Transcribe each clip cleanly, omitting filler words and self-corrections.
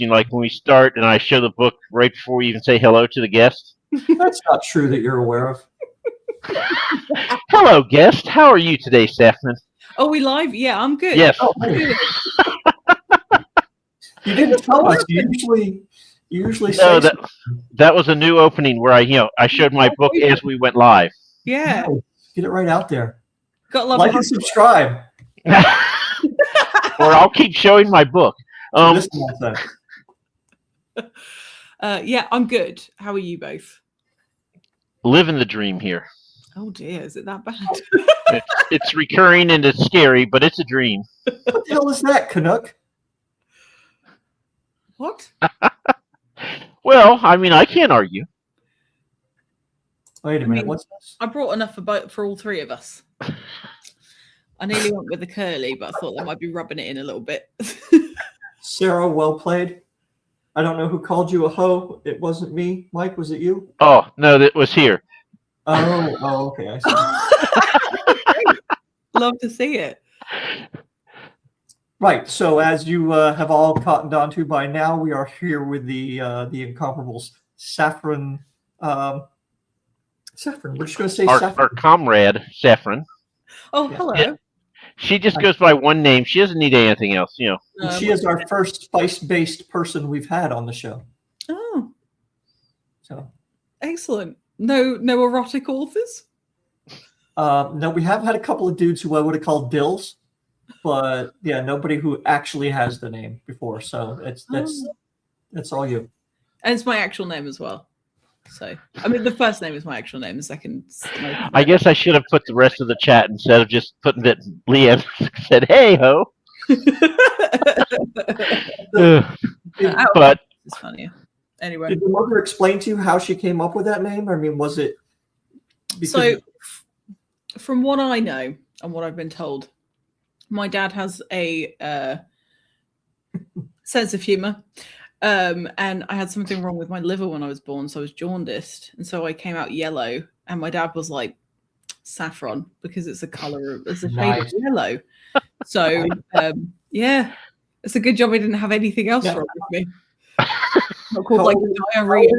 like when we start and I show the book right before we even say hello to the guest. That's not true that you're aware of. Hello, guest. How are you today, Saffron? Oh, we live? Yeah, I'm good. Yes. Oh, hey. You didn't tell us. You usually No, say that was a new opening where I showed my book as we went live. Yeah. No, get it right out there. Got love Like and subscribe. Or I'll keep showing my book. This nonsense. Yeah, I'm good. How are you both? Living the dream here. Oh dear, is it that bad? It's recurring and it's scary, but it's a dream. What the hell is that, Canuck? What? Well, I mean, I can't argue. Wait a minute. What's this? I brought enough for all three of us. I nearly went with the curly, but I thought that might be rubbing it in a little bit. Sarah, well played. I don't know who called you a hoe. It wasn't me. Mike, was it you? Oh, no, that was here. Oh, okay. I see. Love to see it. Right. So as you have all cottoned onto by now, we are here with the incomparables. Saffron. Saffron. We're just going to say Saffron. Our comrade, Saffron. Oh, hello. Yeah. She just goes by one name. She doesn't need anything else, She is our first spice-based person we've had on the show. Oh. So. Excellent. No erotic authors? No, we have had a couple of dudes who I would have called Dills, but yeah, nobody who actually has the name before. So that's all you. And it's my actual name as well. So, I mean, the first name is my actual name. The second. I guess I should have put the rest of the chat instead of just putting that Leanne said, "Hey ho." But it's funny. Anyway, did your mother explain to you how she came up with that name? I mean, was it? So, from what I know and what I've been told, my dad has a sense of humor. And I had something wrong with my liver when I was born, so I was jaundiced, and so I came out yellow. And my dad was like, "Saffron," because it's a color, it's a shade of yellow. So yeah, it's a good job I didn't have anything else wrong with me. Not called like diarrhea.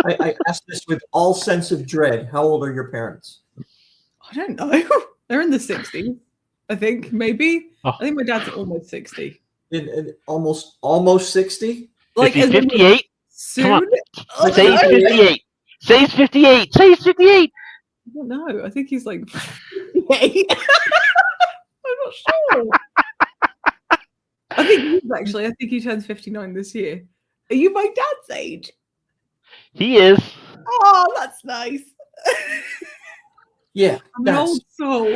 I asked this with all sense of dread. How old are your parents? I don't know. They're in the 60s, I think, maybe. I think my dad's almost 60. In almost 60? Like 58? Soon? Come on. Say he's 58. Say he's 58. Say he's 58. I don't know. I think he's like 58. I'm not sure. I think he is actually. I think he turns 59 this year. Are you my dad's age? He is. Oh, that's nice. Yeah. I'm an old soul.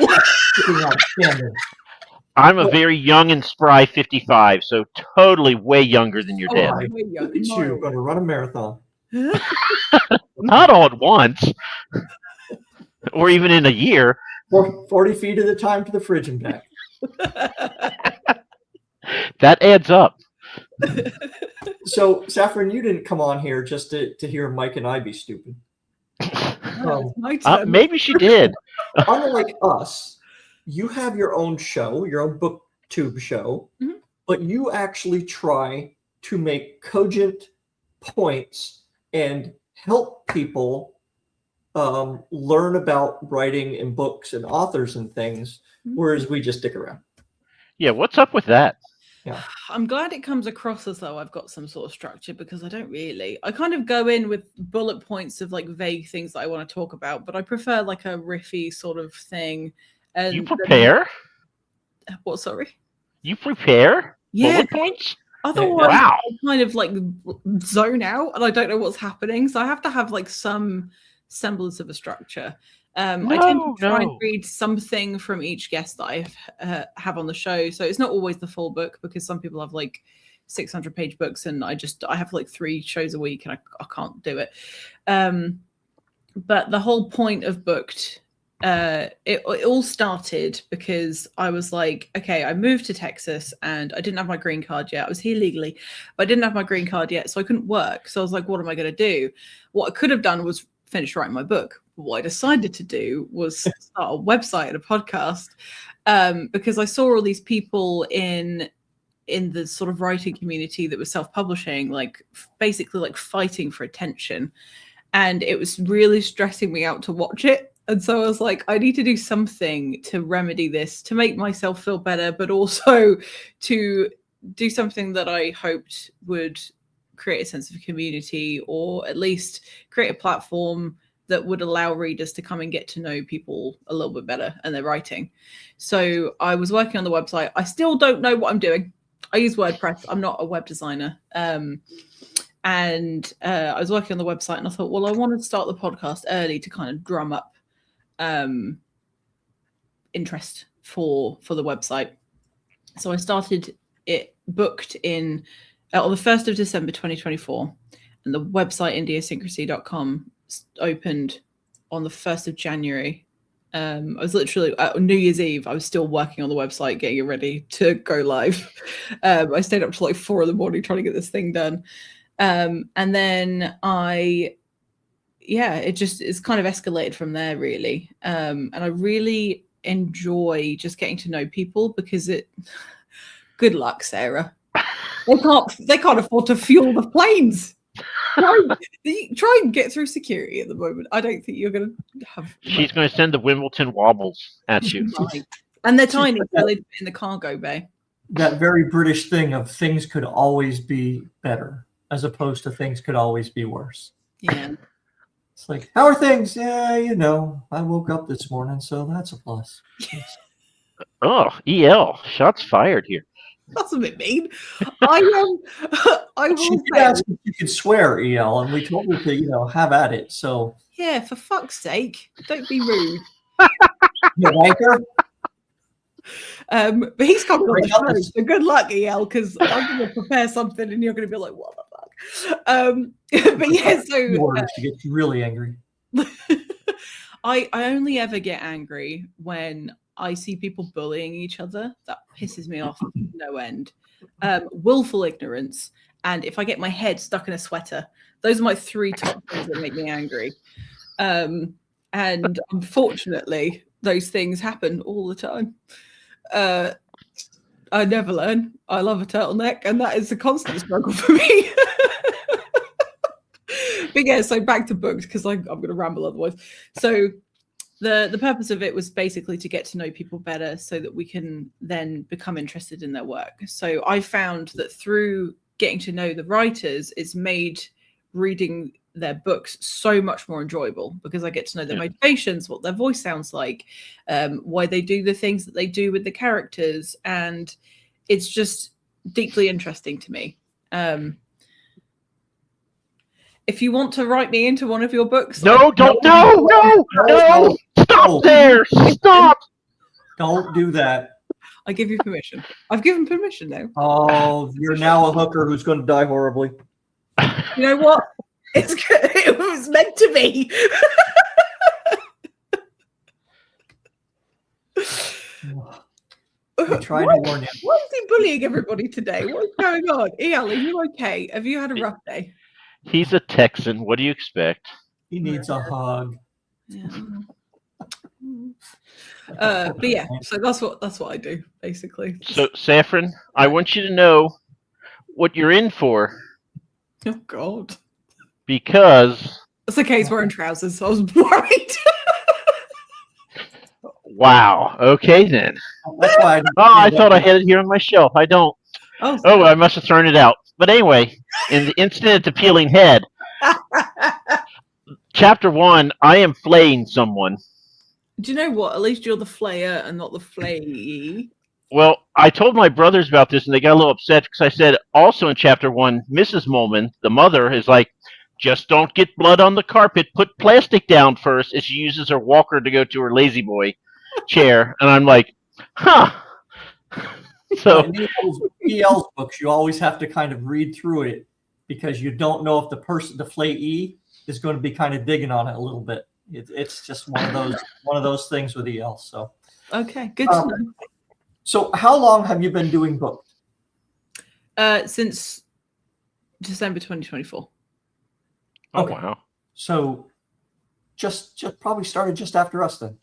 I'm a very young and spry 55, so totally way younger than your dad. Look at you, going to run a marathon. Not all at once. Or even in a year. 40 feet at a time to the fridge and back. That adds up. So, Saffron, you didn't come on here just to hear Mike and I be stupid. Maybe she did. Unlike us, you have your own show, your own Booktube show, but you actually try to make cogent points and help people learn about writing and books and authors and things, whereas we just stick around. Yeah, what's up with that? Yeah, I'm glad it comes across as though I've got some sort of structure, because I don't really. I kind of go in with bullet points of like vague things that I want to talk about, but I prefer like a riffy sort of thing. And you prepare? What? Sorry. You prepare? Yeah. Bullet points? Otherwise, wow. I kind of like zone out and I don't know what's happening. So I have to have like some semblance of a structure. I tend to try and read something from each guest that I have on the show. So it's not always the full book, because some people have like 600-page books, and I have like 3 shows a week, and I can't do it. But the whole point of Booked, it all started because I was like, okay, I moved to Texas and I didn't have my green card yet. I was here legally, but I didn't have my green card yet, so I couldn't work. So I was like, what am I going to do? What I could have done was finish writing my book. What I decided to do was start a website and a podcast, because I saw all these people in in the sort of writing community that was self-publishing, like basically like fighting for attention. And it was really stressing me out to watch it. And so I was like, I need to do something to remedy this, to make myself feel better, but also to do something that I hoped would create a sense of community, or at least create a platform that would allow readers to come and get to know people a little bit better and their writing. So I was working on the website. I still don't know what I'm doing. I use WordPress. I'm not a web designer. And I was working on the website, and I thought, well, I want to start the podcast early to kind of drum up interest for the website. So I started it booked in on the 1st of December 2024, and the website indiasyncrasy.com opened on the 1st of January. I was literally New Year's Eve. I was still working on the website, getting it ready to go live. I stayed up till like 4 a.m. trying to get this thing done. And then it's kind of escalated from there, really. And I really enjoy just getting to know people, because good luck, Sarah. They can't afford to fuel the planes. Try and get through security at the moment. I don't think you're going to have. She's going to send the Wimbledon wobbles at you. And they're tiny, so they'd be in the cargo bay. That very British thing of things could always be better, as opposed to things could always be worse. Yeah. It's like, how are things? Yeah, I woke up this morning, so that's a plus. Oh, EL, shots fired here. That's a bit mean. I will She did ask if you could swear, EL, and we told her to, have at it. So yeah, for fuck's sake, don't be rude. You wanker. But he's coming on the show, so good luck, EL, because I'm going to prepare something, and you're going to be like, what the fuck? But yeah, so she gets really angry. I only ever get angry when I see people bullying each other. That pisses me off no end. Willful ignorance, and if I get my head stuck in a sweater. Those are my 3 top things that make me angry. And unfortunately, those things happen all the time. I never learn. I love a turtleneck, and that is a constant struggle for me. But yeah, so back to books, because I'm going to ramble otherwise. So the purpose of it was basically to get to know people better, so that we can then become interested in their work. So I found that through getting to know the writers, it's made reading their books so much more enjoyable, because I get to know their motivations, what their voice sounds like, why they do the things that they do with the characters, and it's just deeply interesting to me. If you want to write me into one of your books, no, stop there, stop. Don't do that. I give you permission. I've given permission now. Oh, you're now a hooker who's going to die horribly. You know what? It was meant to be. I'm trying to warn you. Why is he bullying everybody today? What's going on? EL, are you okay? Have you had a rough day? He's a Texan. What do you expect? He needs a hug. Yeah. But yeah, so that's what I do basically. So, Saffron, I want you to know what you're in for. Oh God. Because it's okay, he's wearing trousers, so I was worried. Wow. Okay then. That's why I thought I had it here on my shelf. I don't. Oh, I must have thrown it out. But anyway, in the incident of peeling head, chapter 1, I am flaying someone. Do you know what? At least you're the flayer and not the flayee. Well, I told my brothers about this, and they got a little upset because I said also in chapter 1, Mrs. Molman, the mother, is like, just don't get blood on the carpet. Put plastic down first, as she uses her walker to go to her lazy boy chair. And I'm like, huh. So in EL's books, you always have to kind of read through it, because you don't know if the flayee is going to be kind of digging on it a little bit. It's just one of those things with EL. So okay, good to know. So how long have you been doing books? Since December 2024. Okay. Wow. So just probably started just after us then.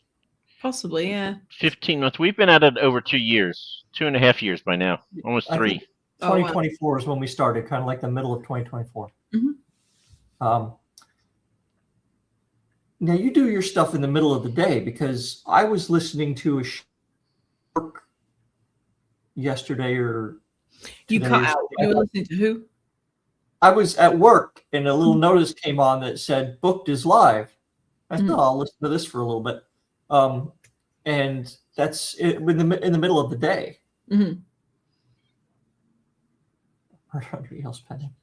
Possibly, yeah. 15 months. We've been at it over 2 years, 2.5 years by now, almost 3. 2024 is when we started, kind of like the middle of 2024. Mm-hmm. Now you do your stuff in the middle of the day, because I was listening to a show yesterday or you today cut or out. something. You were listening to who? I was at work and a little notice came on that said "Booked is live." I thought, I'll listen to this for a little bit, and that's it, in the middle of the day. Mm-hmm. Or somebody else pending.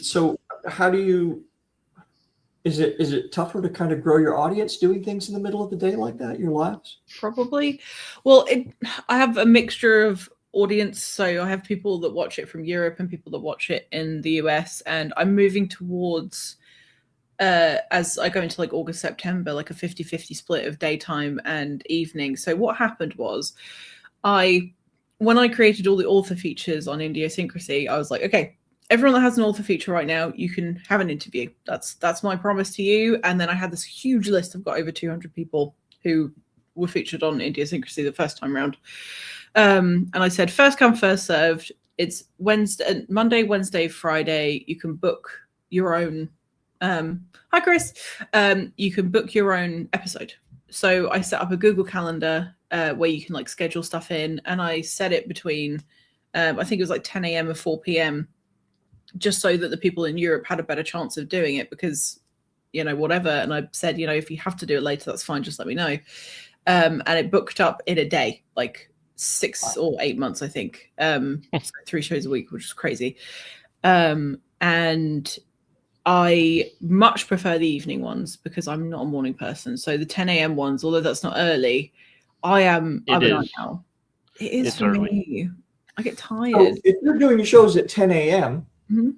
So how do you? Is it tougher to kind of grow your audience doing things in the middle of the day like that? Your lives? Probably. Well, I have a mixture of audience. So I have people that watch it from Europe and people that watch it in the US. And I'm moving towards, as I go into like August, September, like a 50-50 split of daytime and evening. So what happened was when I created all the author features on Idiosyncrasy, I was like, okay, everyone that has an author feature right now, you can have an interview. That's my promise to you. And then I had this huge list. I've got over 200 people who were featured on Idiosyncrasy the first time round. And I said, first come, first served. It's Monday, Wednesday, Friday. You can book your own. Hi, Chris. You can book your own episode. So I set up a Google Calendar where you can like schedule stuff in, and I set it between, I think it was like 10 a.m. or 4 p.m. just so that the people in Europe had a better chance of doing it, because, whatever. And I said, if you have to do it later, that's fine. Just let me know. And it booked up in a day, like 6 or 8 months, I think. So 3 shows a week, which is crazy. And I much prefer the evening ones because I'm not a morning person. So the 10 a.m. ones, although that's not early, I'm a night owl. It is for me. I get tired. So if you're doing shows at 10 a.m., mm-hmm.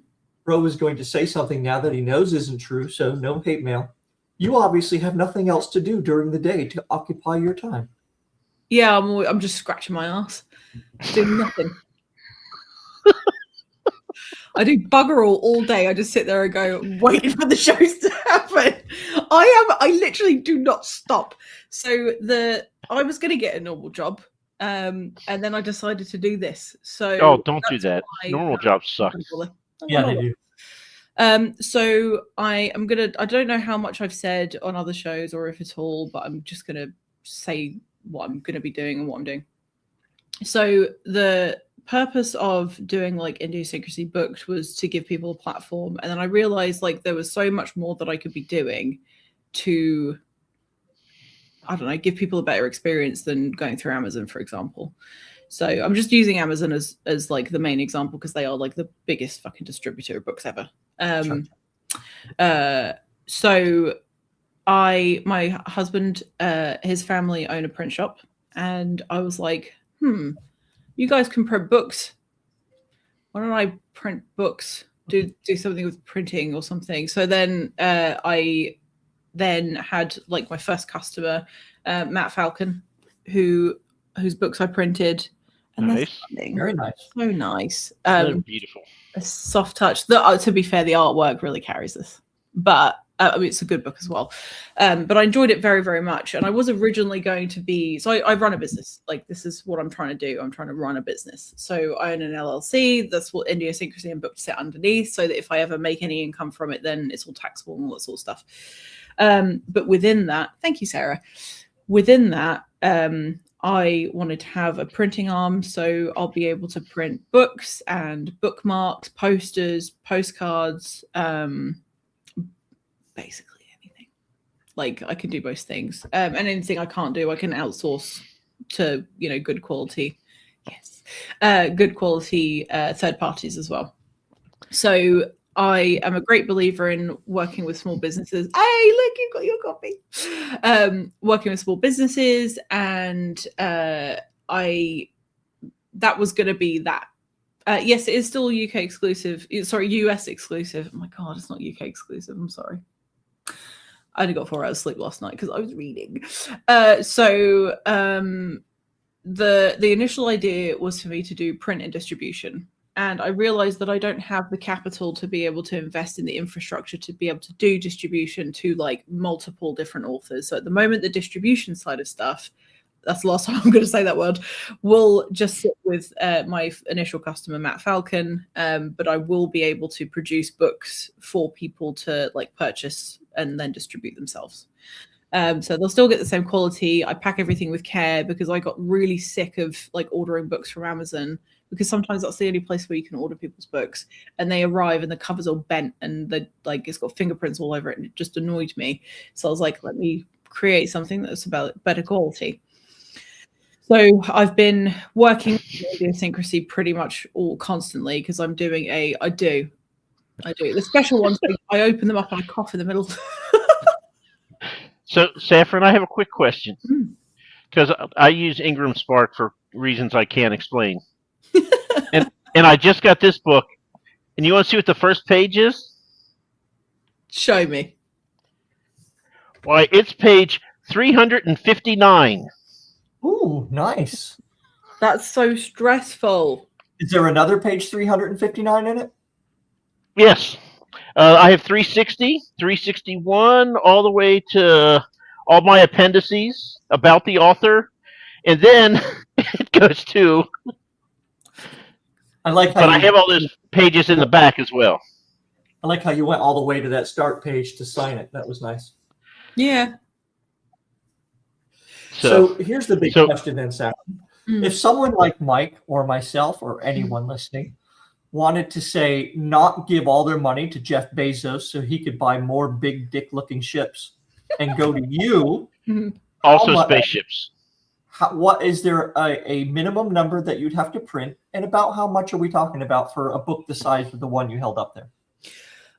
Ro is going to say something now that he knows isn't true, so no hate mail. You obviously have nothing else to do during the day to occupy your time. Yeah, I'm just scratching my ass, doing nothing. I do bugger all day. I just sit there and go, waiting for the shows to happen. I literally do not stop. So I was going to get a normal job, and then I decided to do this. So don't do that. Normal jobs suck. Yeah, they do. So I don't know how much I've said on other shows or if at all, but I'm just gonna say what I'm gonna be doing and what I'm doing. So the purpose of doing like Idiosyncrasy Booked was to give people a platform, and then I realized like there was so much more that I could be doing to, I don't know, give people a better experience than going through Amazon, for example. So I'm just using Amazon as like the main example because they are like the biggest fucking distributor of books ever. So my husband, his family own a print shop, and I was like, you guys can print books. Why don't I print books? Do something with printing or something. So then I had like my first customer, Matt Falcon, whose books I printed. And nice. Very nice. So nice. Beautiful. A soft touch. To be fair, the artwork really carries this. But it's a good book as well. But I enjoyed it very, very much. And I was originally going to be... So I run a business. Like, this is what I'm trying to do. I'm trying to run a business. So I own an LLC. That's what Idiosyncrasy and Booked sit underneath. So that if I ever make any income from it, then it's all taxable and all that sort of stuff. But within that... Thank you, Sarah. Within that... I wanted to have a printing arm, so I'll be able to print books and bookmarks, posters, postcards, basically anything. Like, I can do most things. And anything I can't do, I can outsource to, good quality. Yes. Good quality third parties as well. So I am a great believer in working with small businesses. Hey, look, you've got your copy. Working with small businesses, and that was going to be that. Yes, it is still UK exclusive. Sorry, US exclusive. Oh my God, it's not UK exclusive. I'm sorry. I only got 4 hours sleep last night because I was reading. So the initial idea was for me to do print and distribution. And I realized that I don't have the capital to be able to invest in the infrastructure to be able to do distribution to like multiple different authors. So at the moment, the distribution side of stuff, that's the last time I'm going to say that word, will just sit with my initial customer, Matt Falcon. But I will be able to produce books for people to like purchase and then distribute themselves. So they'll still get the same quality. I pack everything with care because I got really sick of like ordering books from Amazon, because sometimes that's the only place where you can order people's books, and they arrive and the cover's all bent and it's got fingerprints all over it, and it just annoyed me. So I was like, let me create something that's about better quality. So I've been working with idiosyncrasy pretty much all constantly, because I'm doing I do the special ones. I open them up and I cough in the middle. So, Saffron, I have a quick question, because I use Ingram Spark for reasons I can't explain. and I just got this book, and you want to see what the first page is? Show me. Why, it's page 359. Ooh, nice. That's so stressful. Is there another page 359 in it? Yes. I have 360, 361, all the way to all my appendices about the author, and then it goes to. I like how. But I have all those pages in the back as well. I like how you went all the way to that start page to sign it. That was nice. Yeah. So here's the big question then, Sam. If someone like Mike or myself or anyone listening wanted to say not give all their money to Jeff Bezos so he could buy more big dick looking ships and go to you, also spaceships. What is there a minimum number that you'd have to print, and about how much are we talking about for a book the size of the one you held up there?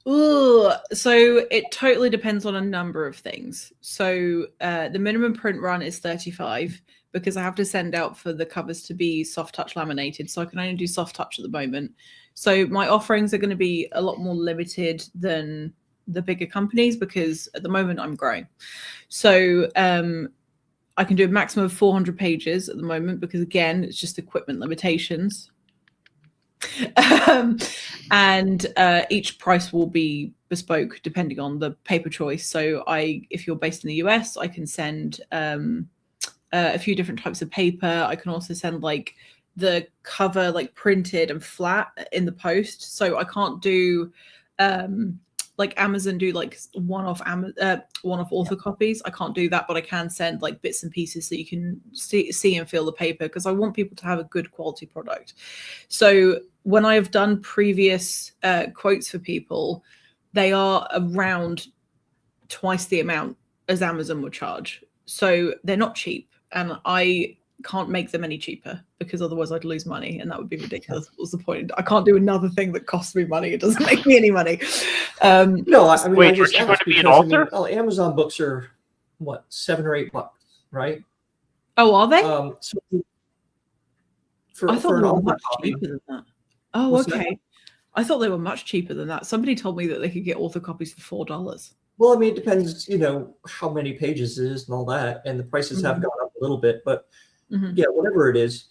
Ooh, so it totally depends on a number of things. So the minimum print run is 35, because I have to send out for the covers to be soft touch laminated. So I can only do soft touch at the moment. So my offerings are going to be a lot more limited than the bigger companies, because at the moment I'm growing. So I can do a maximum of 400 pages at the moment, because again, it's just equipment limitations. And each price will be bespoke depending on the paper choice. So if you're based in the US, I can send a few different types of paper. I can also send like the cover like printed and flat in the post. So I can't do like Amazon do like one-off author copies. I can't do that, but I can send like bits and pieces so you can see and feel the paper, because I want people to have a good quality product. So when I have done previous quotes for people, they are around twice the amount as Amazon would charge. So they're not cheap, and I can't make them any cheaper, because otherwise I'd lose money, and that would be ridiculous. What's the point? I can't do another thing that costs me money. It doesn't make me any money. No, I mean, wait, I just you're going to be an because, author? Amazon books are what, $7 or $8, right? Oh, are they? So I thought an they were author much copy, cheaper than that. Oh, What's okay. that? I thought they were much cheaper than that. Somebody told me that they could get author copies for $4. well, I mean, it depends, how many pages it is and all that, and the prices have gone up a little bit, but yeah, whatever it is.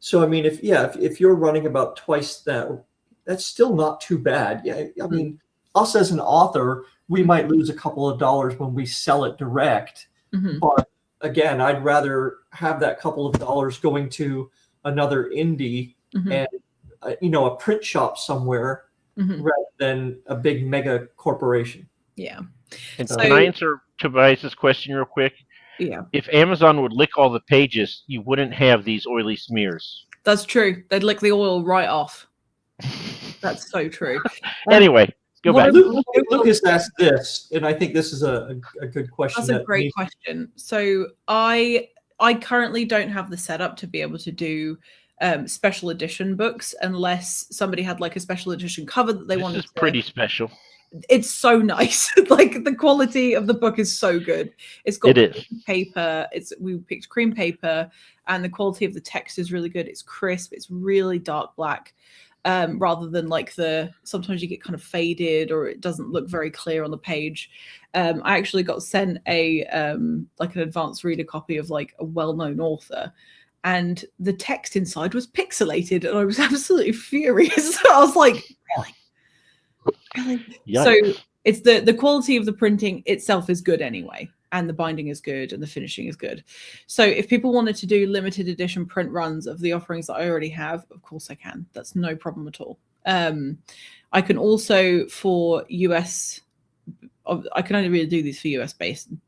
So I mean, if you're running about twice that, that's still not too bad. Yeah, I mean, us as an author, we might lose a couple of dollars when we sell it direct, but again, I'd rather have that couple of dollars going to another indie and a print shop somewhere rather than a big mega corporation. Yeah. And can I answer Tobias's question real quick? Yeah. If Amazon would lick all the pages, you wouldn't have these oily smears. That's true. They'd lick the oil right off. That's so true. Anyway, go back. Lucas asked this, and I think this is a good question. That's a great question. So I currently don't have the setup to be able to do special edition books unless somebody had like a special edition cover that they wanted. This is pretty special. It's so nice. Like the quality of the book is so good. It's got paper. We picked cream paper, and the quality of the text is really good. It's crisp. It's really dark black, rather than like sometimes you get kind of faded or it doesn't look very clear on the page. I actually got sent like an advanced reader copy of like a well-known author, and the text inside was pixelated, and I was absolutely furious. I was like, really? So it's the quality of the printing itself is good anyway, and the binding is good and the finishing is good. So if people wanted to do limited edition print runs of the offerings that I already have, of course I can. That's no problem at all. I can also, for US, I can only really do these for US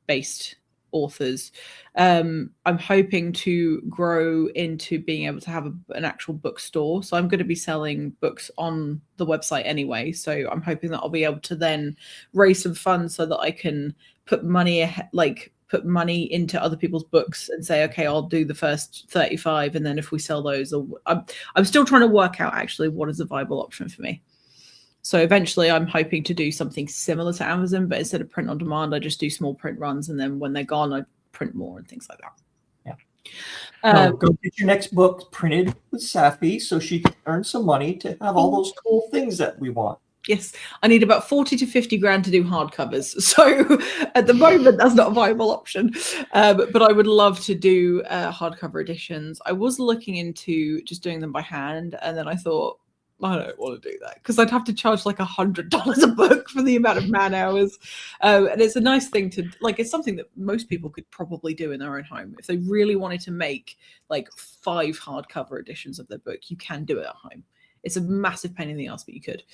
based authors. I'm hoping to grow into being able to have an actual bookstore. So I'm going to be selling books on the website anyway. So I'm hoping that I'll be able to then raise some funds so that I can put money into other people's books and say, okay, I'll do the first 35, and then if we sell those, or I'm still trying to work out actually what is a viable option for me. So eventually I'm hoping to do something similar to Amazon, but instead of print on demand, I just do small print runs, and then when they're gone, I print more and things like that. Yeah. Go get your next book printed with Safi so she can earn some money to have all those cool things that we want. Yes, I need about 40 to 50 grand to do hardcovers. So at the moment, that's not a viable option. But I would love to do hardcover editions. I was looking into just doing them by hand, and then I thought, I don't want to do that because I'd have to charge like $100 a book for the amount of man hours. And it's a nice thing to, like, it's something that most people could probably do in their own home. If they really wanted to make like 5 hardcover editions of their book, you can do it at home. It's a massive pain in the ass, but you could.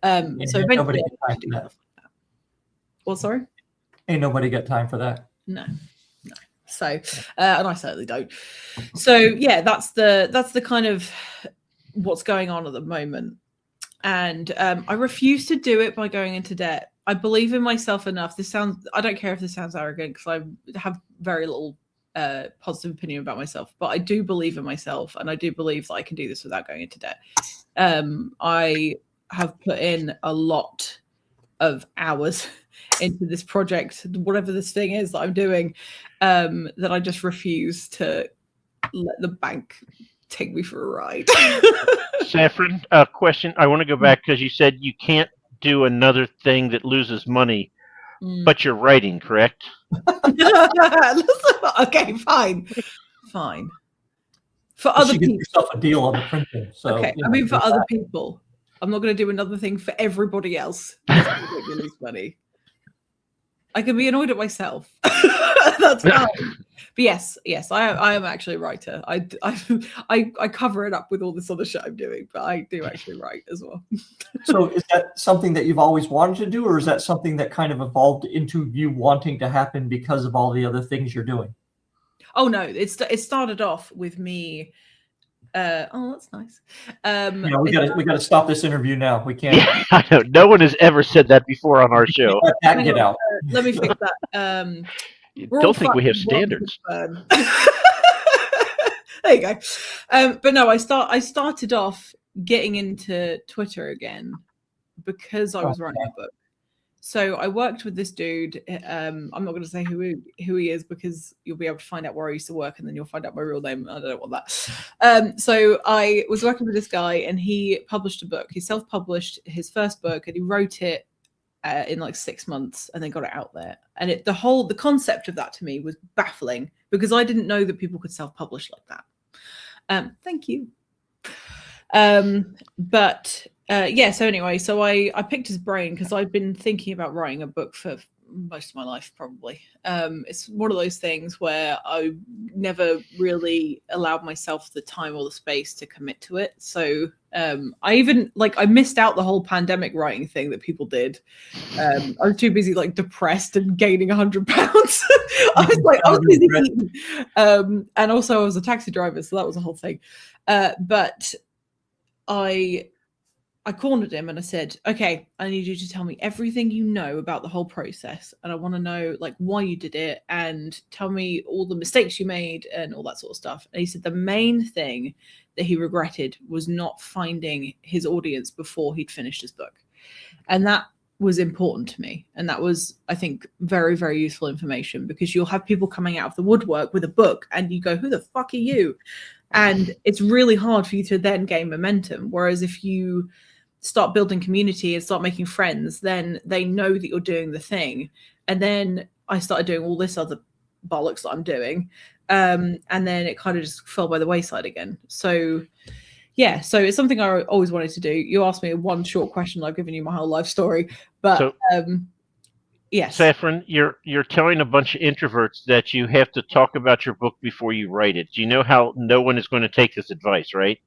So eventually, I do stuff like that. Well, sorry? Ain't nobody got time for that. No. So, and I certainly don't. So yeah, that's the kind of what's going on at the moment. And I refuse to do it by going into debt. I believe in myself enough. I don't care if this sounds arrogant because I have very little positive opinion about myself, but I do believe in myself, and I do believe that I can do this without going into debt. I have put in a lot of hours into this project, whatever this thing is that I'm doing, that I just refuse to let the bank take me for a ride. Saffron, question. I want to go back because you said you can't do another thing that loses money, but you're writing, correct? Okay, fine. For other people, get yourself a deal on the printing. So, okay, I mean, for other people, I'm not going to do another thing for everybody else. Lose money. I can be annoyed at myself. That's fine. But yes, I am actually a writer. I cover it up with all this other shit I'm doing, but I do actually write as well. So is that something that you've always wanted to do, or is that something that kind of evolved into you wanting to happen because of all the other things you're doing? Oh no, it started off with me. Oh, that's nice. We got to stop this interview now. We can't. Yeah, I know. No one has ever said that before on our show. Get out. Let me fix that. Don't think we have standards. There you go. But no, I started off getting into Twitter again because I was writing a book. So I worked with this dude. I'm not going to say who he is because you'll be able to find out where I used to work, and then you'll find out my real name. I don't want that. So I was working with this guy, and he published a book. He self-published his first book, and he wrote it in like 6 months, and then got it out there. And the concept of that to me was baffling because I didn't know that people could self-publish like that. Thank you. But so anyway, so I picked his brain because I've been thinking about writing a book for most of my life, probably. It's one of those things where I never really allowed myself the time or the space to commit to it. So I missed out the whole pandemic writing thing that people did. I was too busy depressed and gaining 100 pounds. I was busy eating. And also I was a taxi driver, so that was a whole thing. But I cornered him and I said, okay, I need you to tell me everything you know about the whole process. And I want to know why you did it and tell me all the mistakes you made and all that sort of stuff. And he said the main thing that he regretted was not finding his audience before he'd finished his book. And that was important to me. And that was, I think, very, very useful information because you'll have people coming out of the woodwork with a book and you go, who the fuck are you? And it's really hard for you to then gain momentum. Whereas if you start building community and start making friends, then they know that you're doing the thing. And then I started doing all this other bollocks that I'm doing. And then it kind of just fell by the wayside again. So yeah, so it's something I always wanted to do. You asked me one short question, I've given you my whole life story. But Yes. Saffron, you're telling a bunch of introverts that you have to talk about your book before you write it. Do you know how no one is going to take this advice, right?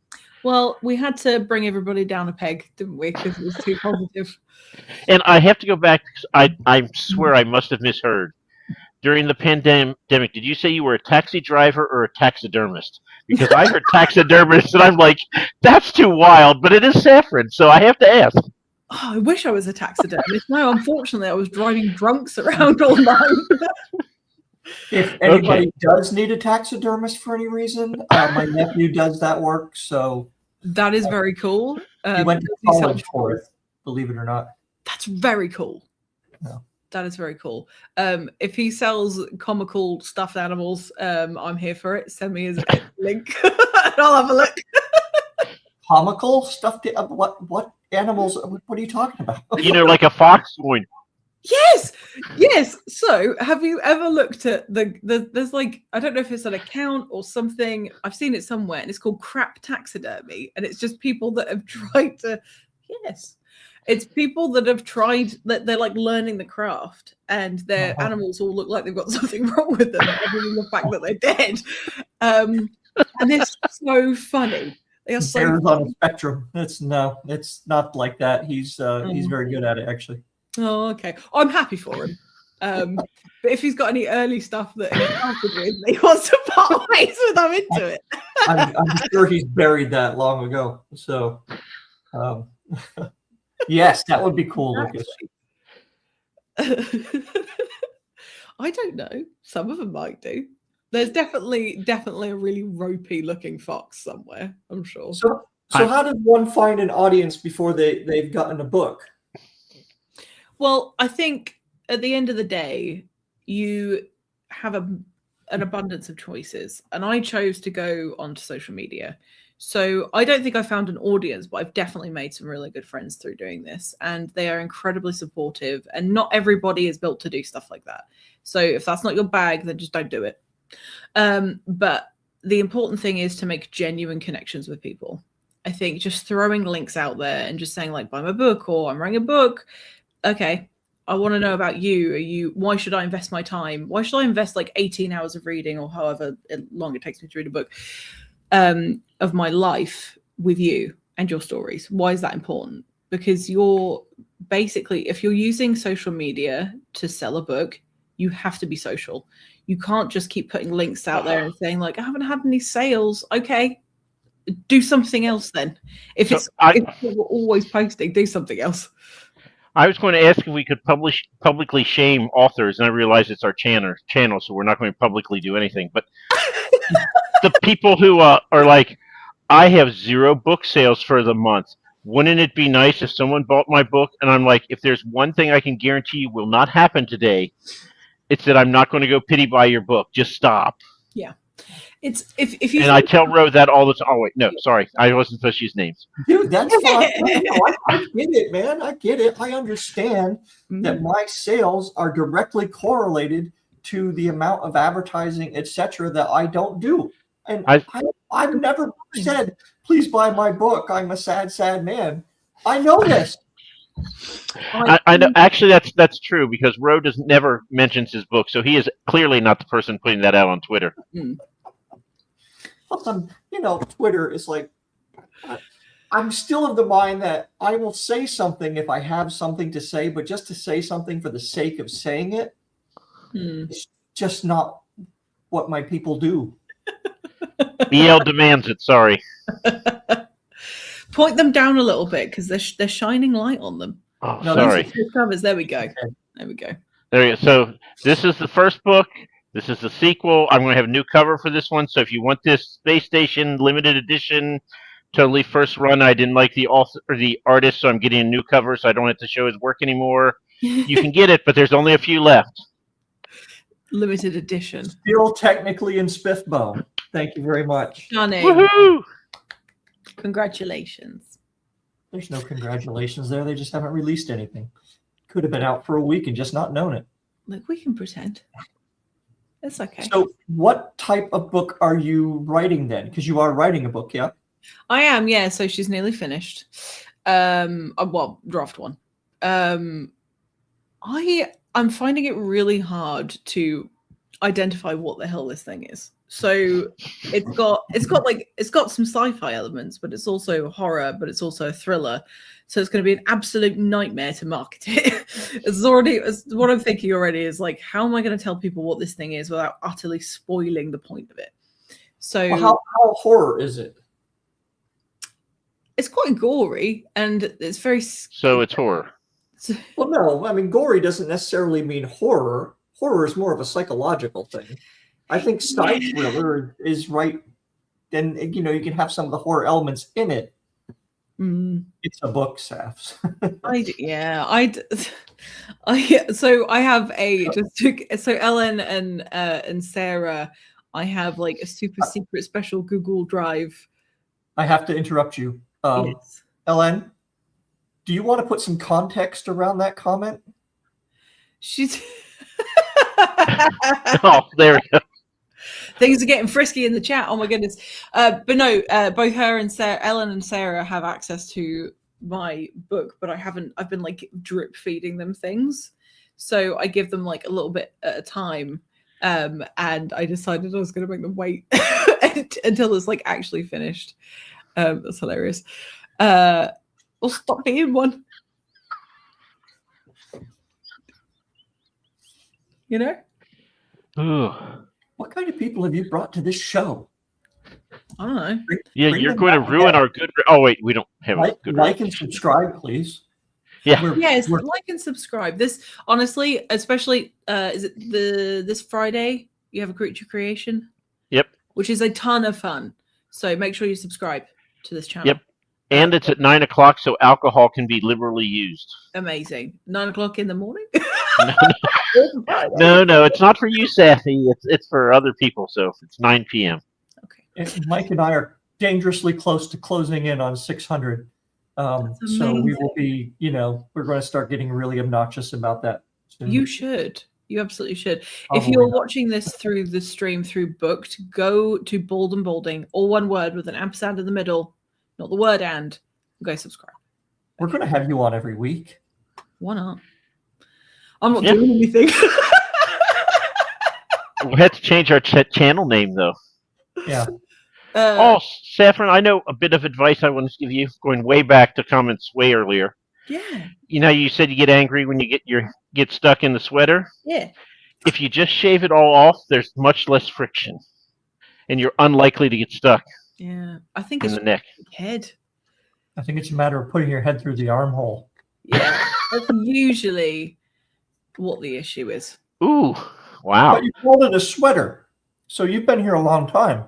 Well, we had to bring everybody down a peg, didn't we? Because it was too positive. And I have to go back because I swear I must have misheard. During the pandemic, did you say you were a taxi driver or a taxidermist? Because I heard taxidermist, and I'm like, that's too wild. But it is Saffron, so I have to ask. Oh, I wish I was a taxidermist. No, unfortunately, I was driving drunks around all night. If anybody does need a taxidermist for any reason, my nephew does that work. So that is very cool. He went to college for it, believe it or not. That's very cool. No. That is very cool. If he sells comical stuffed animals, I'm here for it. Send me his link and I'll have a look. Comical stuffed? What animals? What are you talking about? You know, like a fox going. Yes. So, have you ever looked at there's like, I don't know if it's an account or something. I've seen it somewhere, and it's called Crap Taxidermy, and it's just people that have tried to. Yes, it's people that have tried that they're like learning the craft, and their animals all look like they've got something wrong with them, other than the fact that they're dead. And it's so funny. They are so Bears on a spectrum. It's not like that. He's very good at it, actually. Oh, okay. I'm happy for him. But if he's got any early stuff that he's started with, he wants to part ways with, I'm into it. I'm sure he's buried that long ago. So, yes, that would be cool, Lucas. I don't know. Some of them might do. There's definitely a really ropey looking fox somewhere, I'm sure. So how does one find an audience before they've gotten a book? Well, I think at the end of the day, you have an abundance of choices. And I chose to go onto social media. So I don't think I found an audience, but I've definitely made some really good friends through doing this. And they are incredibly supportive. And not everybody is built to do stuff like that. So if that's not your bag, then just don't do it. But the important thing is to make genuine connections with people. I think just throwing links out there and just saying like, buy my book or I'm writing a book. Okay, I want to know about you. Why should I invest my time? Why should I invest like 18 hours of reading or however long it takes me to read a book of my life with you and your stories? Why is that important? Because you're basically, if you're using social media to sell a book, you have to be social. You can't just keep putting links out there and saying like, I haven't had any sales. Okay, do something else then. If you're always posting, do something else. I was going to ask if we could publicly shame authors, and I realize it's our channel, so we're not going to publicly do anything. But the people who are like, I have 0 book sales for the month. Wouldn't it be nice if someone bought my book? And I'm like, if there's one thing I can guarantee you will not happen today, it's that I'm not going to go pity buy your book. Just stop. Yeah. It's if you and I tell Ro that all the time. Oh wait, no, sorry, I wasn't supposed to use names. Dude, that's fine. I get it, man. I get it. I understand that my sales are directly correlated to the amount of advertising, etc., that I don't do. And I've never said, "Please buy my book. I'm a sad, sad man." I know this. I know. Actually, that's true because Ro never mentions his book, so he is clearly not the person putting that out on Twitter. Twitter is like, I'm still of the mind that I will say something if I have something to say, but just to say something for the sake of saying it, it's just not what my people do. BL demands it. Sorry. Point them down a little bit because they're shining light on them. Oh, no, sorry. Covers. There we go. There we go. There you go. So this is the first book. This is the sequel. I'm going to have a new cover for this one. So if you want this Space Station limited edition, totally first run, I didn't like the author or the artist, so I'm getting a new cover, so I don't have to show his work anymore. You can get it, but there's only a few left. Limited edition. Still technically in Spiffbone. Thank you very much. Stunning. Woohoo! Congratulations. There's no congratulations there. They just haven't released anything. Could have been out for a week and just not known it. Like, we can pretend. It's okay. So what type of book are you writing then? Because you are writing a book, yeah? I am, yeah. So she's nearly finished. Well, draft one. I I'm finding it really hard to identify what the hell this thing is. So it's got some sci-fi elements, but it's also horror, but it's also a thriller. So it's going to be an absolute nightmare to market it. What I'm thinking already is like, how am I going to tell people what this thing is without utterly spoiling the point of it? So how horror is it? It's quite gory and it's very. So it's horror. Well, no, I mean, gory doesn't necessarily mean horror. Horror is more of a psychological thing. I think sci thriller is right. And, you can have some of the horror elements in it. It's a book, Safs. So I have so Ellen and Sarah, I have like a super secret special Google Drive. I have to interrupt you. Yes. Ellen, do you want to put some context around that comment? She's Oh, there we go. Things are getting frisky in the chat. Oh my goodness. But no, both her and Ellen and Sarah have access to my book, but I've been like drip feeding them things. So I give them like a little bit at a time. And I decided I was going to make them wait until it's like actually finished. That's hilarious. Well, stop being one. You know? Ooh. What kind of people have you brought to this show? I don't know. You're going to ruin our good. Oh wait, we don't have a good. Like and subscribe, please. Yeah. Yes, like and subscribe. This honestly, especially is it this Friday? You have a creature creation. Yep. Which is a ton of fun. So make sure you subscribe to this channel. Yep. And it's at 9:00, so alcohol can be liberally used. Amazing. 9:00 in the morning. No, it's not for you, Safi. It's for other people. So it's 9 p.m. Okay. And Mike and I are dangerously close to closing in on 600. So we will be, we're going to start getting really obnoxious about that soon. You should. You absolutely should. Probably if you're not. watching this through the stream through Booked, go to Bald&Balding, all one word with an ampersand in the middle, not the word and go subscribe. We're going to have you on every week. Why not? I'm not doing anything. We have to change our channel name, though. Yeah. Saffron, I know a bit of advice I want to give you, going way back to comments way earlier. Yeah. You said you get angry when you get stuck in the sweater? Yeah. If you just shave it all off, there's much less friction, and you're unlikely to get stuck. Yeah. I think in it's the neck. Head. I think it's a matter of putting your head through the armhole. Yeah. That's usually what the issue is. Ooh, wow. But you called it a sweater, so you've been here a long time.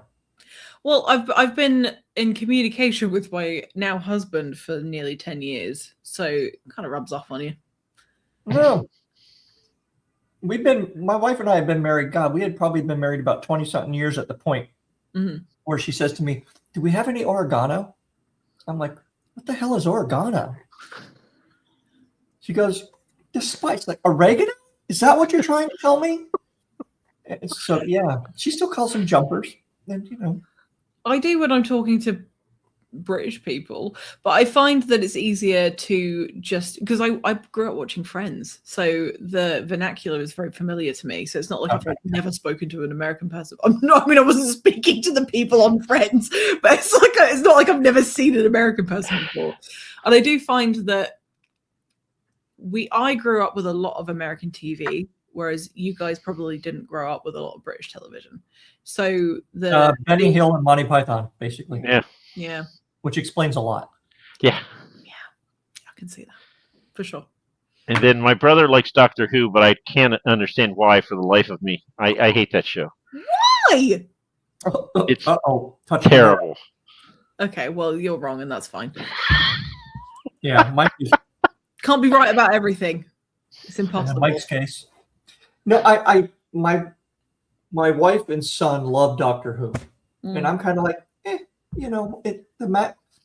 Well, I've been in communication with my now husband for nearly 10 years, so it kind of rubs off on you. No. My wife and I have been married, God, we had probably been married about 20-something years at the point where she says to me, do we have any oregano? I'm like, what the hell is oregano? She goes, the spice, like oregano? Is that what you're trying to tell me? And so, yeah, she still calls them jumpers. And, I do when I'm talking to British people, but I find that it's easier to just because I grew up watching Friends, so the vernacular is very familiar to me. So it's not like I've never spoken to an American person. I wasn't speaking to the people on Friends, but it's not like I've never seen an American person before. And I do find that I grew up with a lot of American TV, whereas you guys probably didn't grow up with a lot of British television. So Benny Hill and Monty Python, basically. Yeah. Which explains a lot. Yeah. I can see that for sure. And then my brother likes Doctor Who, but I can't understand why for the life of me. I hate that show. Why? It's terrible. Okay, well, you're wrong, and that's fine. Yeah, Mike can't be right about everything. It's impossible. In Mike's case. No, my wife and son love Doctor Who. And I'm kind of like,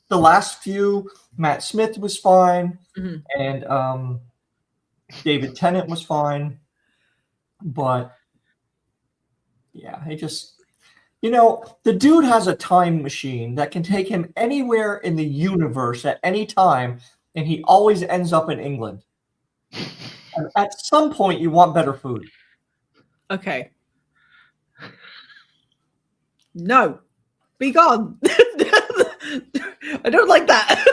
the last few, Matt Smith was fine, and David Tennant was fine, but yeah, the dude has a time machine that can take him anywhere in the universe at any time, and he always ends up in England. At some point, you want better food. Okay. No. Be gone. I don't like that.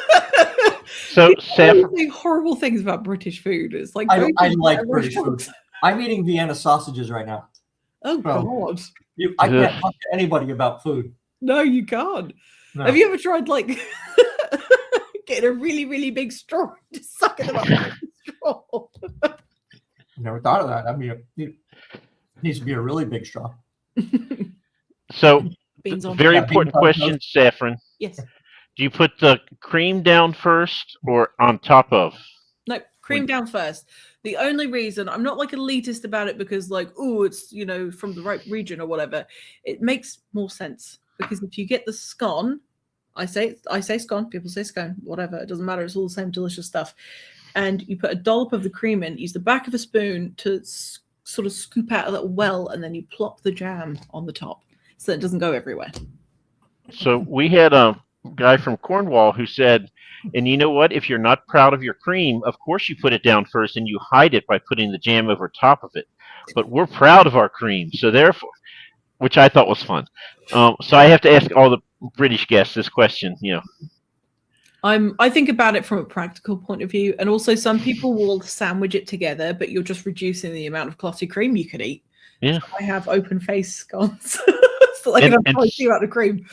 So, People Saffron, always say horrible things about British food. It's like I British like British restaurants. food. I'm eating Vienna sausages right now. Oh God. I can't talk to anybody about food. No, you can't. No. Have you ever tried like getting a really, really big straw and just sucking them up with a straw? Never thought of that. I mean, it needs to be a really big straw. so Beans on very top. important question, Saffron. Yes. Do you put the cream down first or on top of? No, cream down first. The only reason I'm not like elitist about it because like, oh, it's from the right region or whatever. It makes more sense because if you get the scone, I say scone, people say scone, whatever. It doesn't matter. It's all the same delicious stuff. And you put a dollop of the cream in, use the back of a spoon to sort of scoop out a little well, and then you plop the jam on the top so it doesn't go everywhere. So we had a guy from Cornwall who said, and you know what? If you're not proud of your cream, of course you put it down first and you hide it by putting the jam over top of it. But we're proud of our cream, so therefore, which I thought was fun. So I have to ask all the British guests this question. I think about it from a practical point of view, and also some people will sandwich it together, but you're just reducing the amount of clotted cream you could eat. Yeah. So I have open face scones, so I can have twice the amount of cream.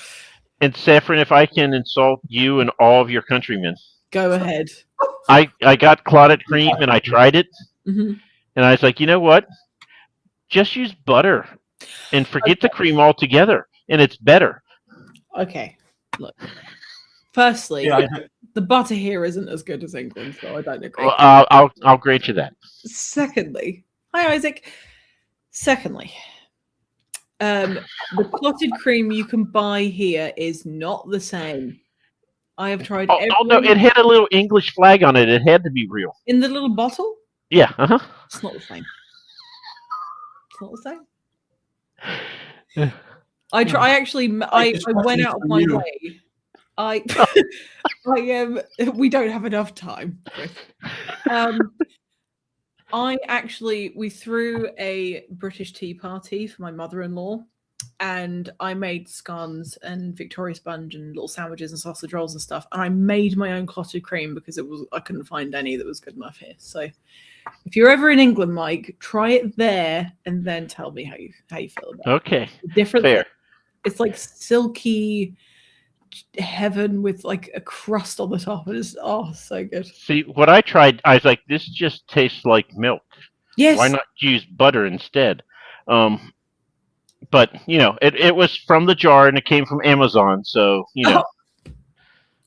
And Saffron, if I can insult you and all of your countrymen, Go ahead. I got clotted cream and I tried it, Mm-hmm. and I was like, you know what? Just use butter and forget the cream altogether, and it's better. Okay, look. Firstly, the butter here isn't as good as England, so I don't agree. Well, I'll grant you that. Secondly, hi Isaac. Secondly, the clotted cream you can buy here is not the same. I have tried. Oh no, it had a little English flag on it. It had to be real. In the little bottle. Yeah. It's not the same. It's not the same. I went out of my way. We don't have enough time. We threw a British tea party for my mother-in-law, and I made scones and Victoria sponge and little sandwiches and sausage rolls and stuff. And I made my own clotted cream because I couldn't find any that was good enough here. So if you're ever in England, Mike, try it there and then tell me how you feel about it. Okay. Different. Fair. It's like silky heaven with like a crust on the top. It is so good. See, what I tried, I was like, this just tastes like milk. Yes. Why not use butter instead? But it was from the jar and it came from Amazon, so Yeah,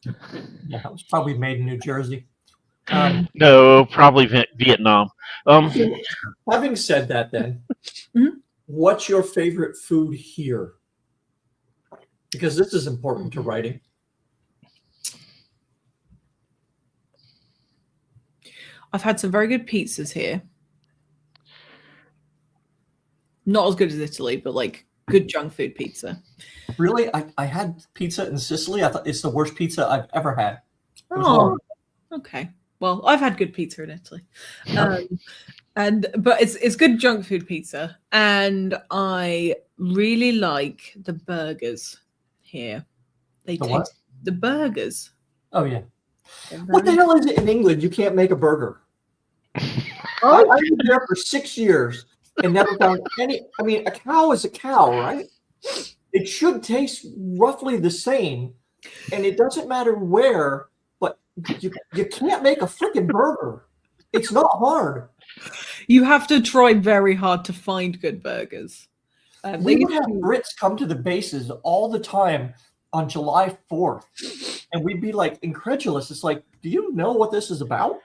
it was probably made in New Jersey. No, probably Vietnam. Having said that, then, Mhm. What's your favorite food here? Because this is important to writing. I've had some very good pizzas here. Not as good as Italy, but like good junk food pizza. Really? I had pizza in Sicily. I thought it's the worst pizza I've ever had. It was Oh, horrible. okay. Well, I've had good pizza in Italy. But it's good junk food pizza. And I really like the burgers here. They The what? taste the burgers. Oh, yeah. They're What the very- hell is it in England? You can't make a burger. I lived there for 6 years and never found any. I mean, a cow is a cow, right? It should taste roughly the same, and it doesn't matter where, but you can't make a freaking burger. It's not hard. You have to try very hard to find good burgers. We would have Brits come to the bases all the time on July 4th, and we'd be like incredulous. It's like, do you know what this is about?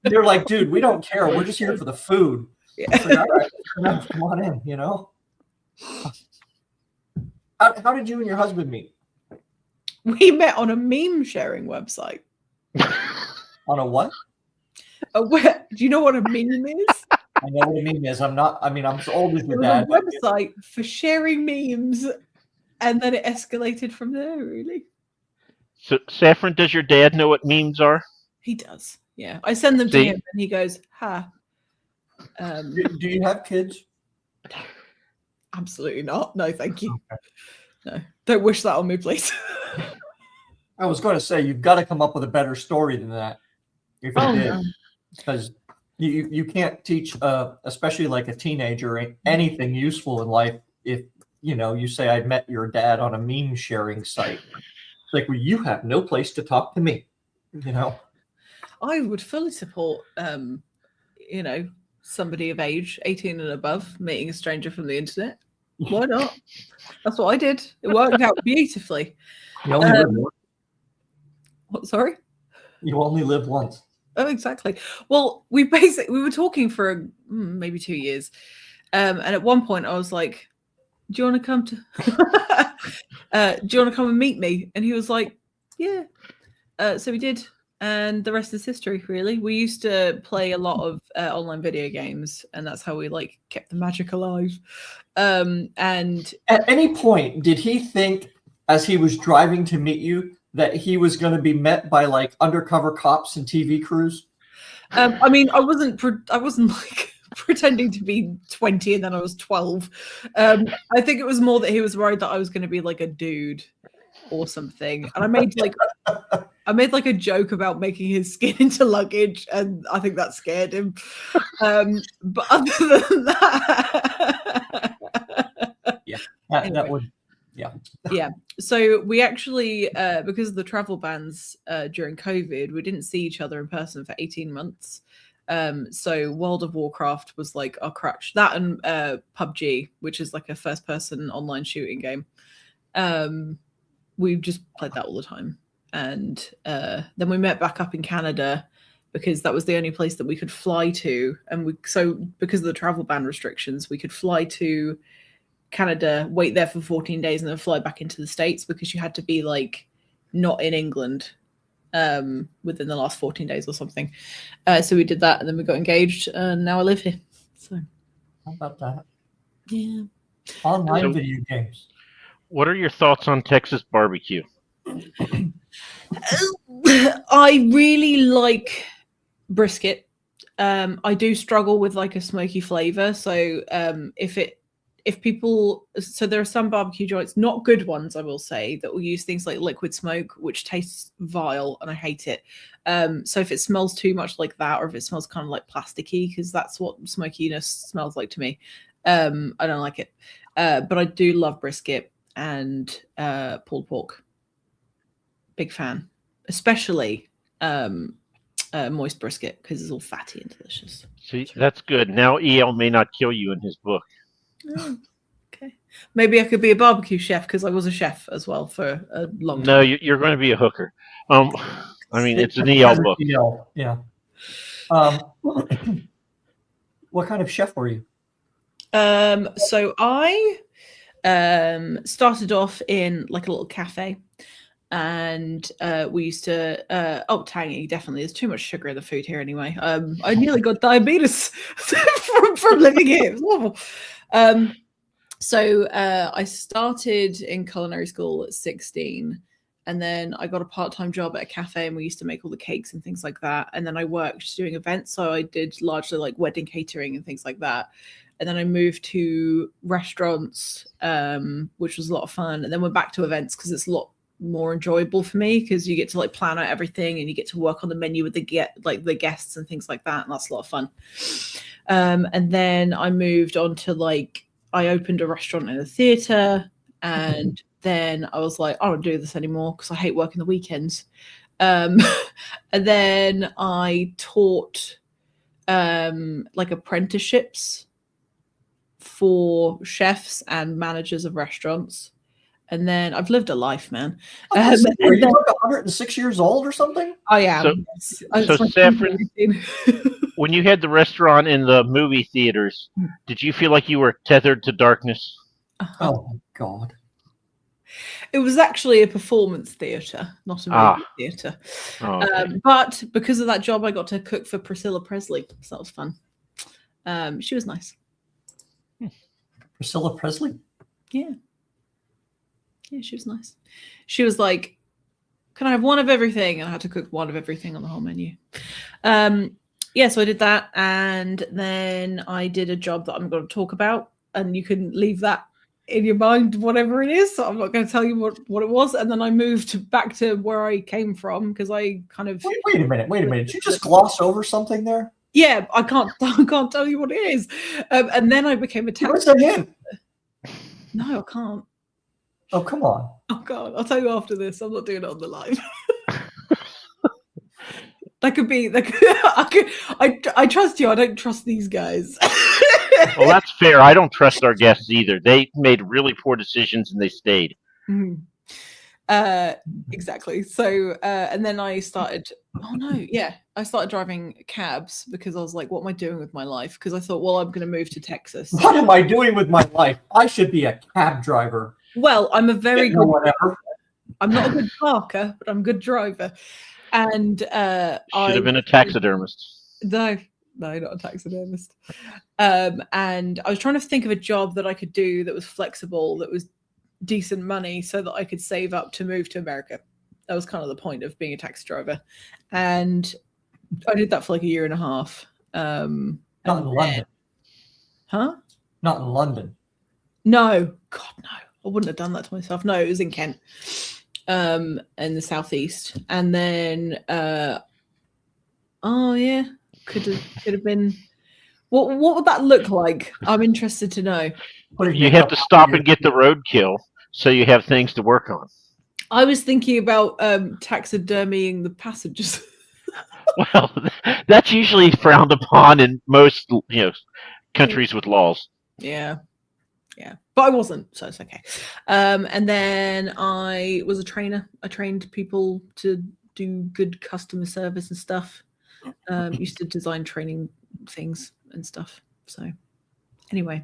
They're like, dude, we don't care. We're just here for the food. It's like, all right, come on in, you know? How did you and your husband meet? We met on a meme sharing website. On a what? Do you know what a meme is? I know what a meme is. I'm as old as It your was dad. a website for sharing memes, and then it escalated from there, really. So, Saffron, does your dad know what memes are? He does. Yeah, I send them to See? him, and he goes, "Ha." Do you have kids? Absolutely not. No, thank you. Okay. No, don't wish that on me, please. I was going to say you've got to come up with a better story than that. If you did, because you can't teach, especially like a teenager, anything useful in life if you say I met your dad on a meme sharing site. It's like, well, you have no place to talk to me. I would fully support, somebody of age, 18 and above, meeting a stranger from the internet. Why not? That's what I did. It worked out beautifully. You only live once. What? Sorry? You only live once. Oh, exactly. Well, we were talking for maybe 2 years, and at one point I was like, "Do you want to come to? Do you want to come and meet me?" And he was like, "Yeah." So we did, and the rest is history. Really, we used to play a lot of online video games, and that's how we kept the magic alive. And at any point, did he think, as he was driving to meet you, that he was going to be met by undercover cops and TV crews? I mean, I wasn't pretending to be 20 and then I was 12. I think it was more that he was worried that I was going to be a dude or something. And I made a joke about making his skin into luggage, and I think that scared him. But other than that, That would. Yeah. So we actually, because of the travel bans during COVID, we didn't see each other in person for 18 months. So World of Warcraft was our crutch. That and PUBG, which is a first-person online shooting game. We just played that all the time. And then we met back up in Canada because that was the only place that we could fly to. And because of the travel ban restrictions, we could fly to Canada, wait there for 14 days, and then fly back into the States because you had to be not in England within the last 14 days or something. So we did that, and then we got engaged, and now I live here. So how about that? Yeah. Online video games. What are your thoughts on Texas barbecue? I really like brisket. I do struggle with a smoky flavor. So so there are some barbecue joints, not good ones, I will say, that will use things like liquid smoke, which tastes vile, and I hate it. So if it smells too much like that, or if it smells kind of plasticky, because that's what smokiness smells like to me, I don't like it. But I do love brisket and pulled pork. Big fan, especially moist brisket, because it's all fatty and delicious. See, that's good. Now EL may not kill you in his book. Oh, okay. Maybe I could be a barbecue chef, because I was a chef as well for a long time. No, you're going to be a hooker. I mean, it's an EL book. Yeah. What kind of chef were you? So I started off in a little cafe, and we used to tangy, definitely. There's too much sugar in the food here anyway. I nearly got diabetes from living here. It was awful. So I started in culinary school at 16, and then I got a part-time job at a cafe, and we used to make all the cakes and things like that. And then I worked doing events, so I did largely wedding catering and things like that. And then I moved to restaurants, which was a lot of fun. And then went back to events because it's a lot more enjoyable for me, because you get to plan out everything, and you get to work on the menu with the guests and things like that, and that's a lot of fun. And then I moved on to I opened a restaurant in a theater, and then I was like, I don't do this anymore because I hate working the weekends. And then I taught apprenticeships for chefs and managers of restaurants. And then I've lived a life, man. Are you 106 years old or something? I am. So Saffron, when you had the restaurant in the movie theaters, did you feel like you were tethered to darkness? Oh, my God. It was actually a performance theatre, not a movie theatre. Oh, okay. But because of that job, I got to cook for Priscilla Presley. So that was fun. She was nice. Priscilla Presley? Yeah. Yeah, she was nice. She was like, can I have one of everything? And I had to cook one of everything on the whole menu. Yeah, so I did that, and then I did a job that I'm going to talk about, and you can leave that in your mind, whatever it is. So I'm not going to tell you what it was. And then I moved back to where I came from because I kind of wait a minute. Did you just gloss over something there? Yeah, I can't tell you what it is. And then I became a taxi. What's the hint? No, I can't. Oh, come on. Oh God, I'll tell you after this. I'm not doing it on the live. That could be. I trust you. I don't trust these guys. Well, that's fair. I don't trust our guests either. They made really poor decisions and they stayed. Mm. Exactly. So, and then I started. Oh no, yeah, I started driving cabs because I was like, "What am I doing with my life?" Because I thought, well, I'm going to move to Texas. What am I doing with my life? I should be a cab driver. Well, I'm a very good. Whatever. I'm not a good parker, but I'm a good driver. And should have been a taxidermist. No, not a taxidermist. And I was trying to think of a job that I could do that was flexible, that was decent money, so that I could save up to move to America. That was kind of the point of being a taxi driver. And I did that for like a year and a half. Not in London. Huh? Not in London. No. God, no. I wouldn't have done that to myself. No, it was in Kent. In the southeast, and then oh yeah, could have been. What would that look like? I'm interested to know. You have to stop and get the roadkill, so you have things to work on. I was thinking about taxidermying the passengers. Well, that's usually frowned upon in most countries with laws. Yeah. But I wasn't, so it's okay. And then I was a trainer. I trained people to do good customer service and stuff. Used to design training things and stuff. So anyway,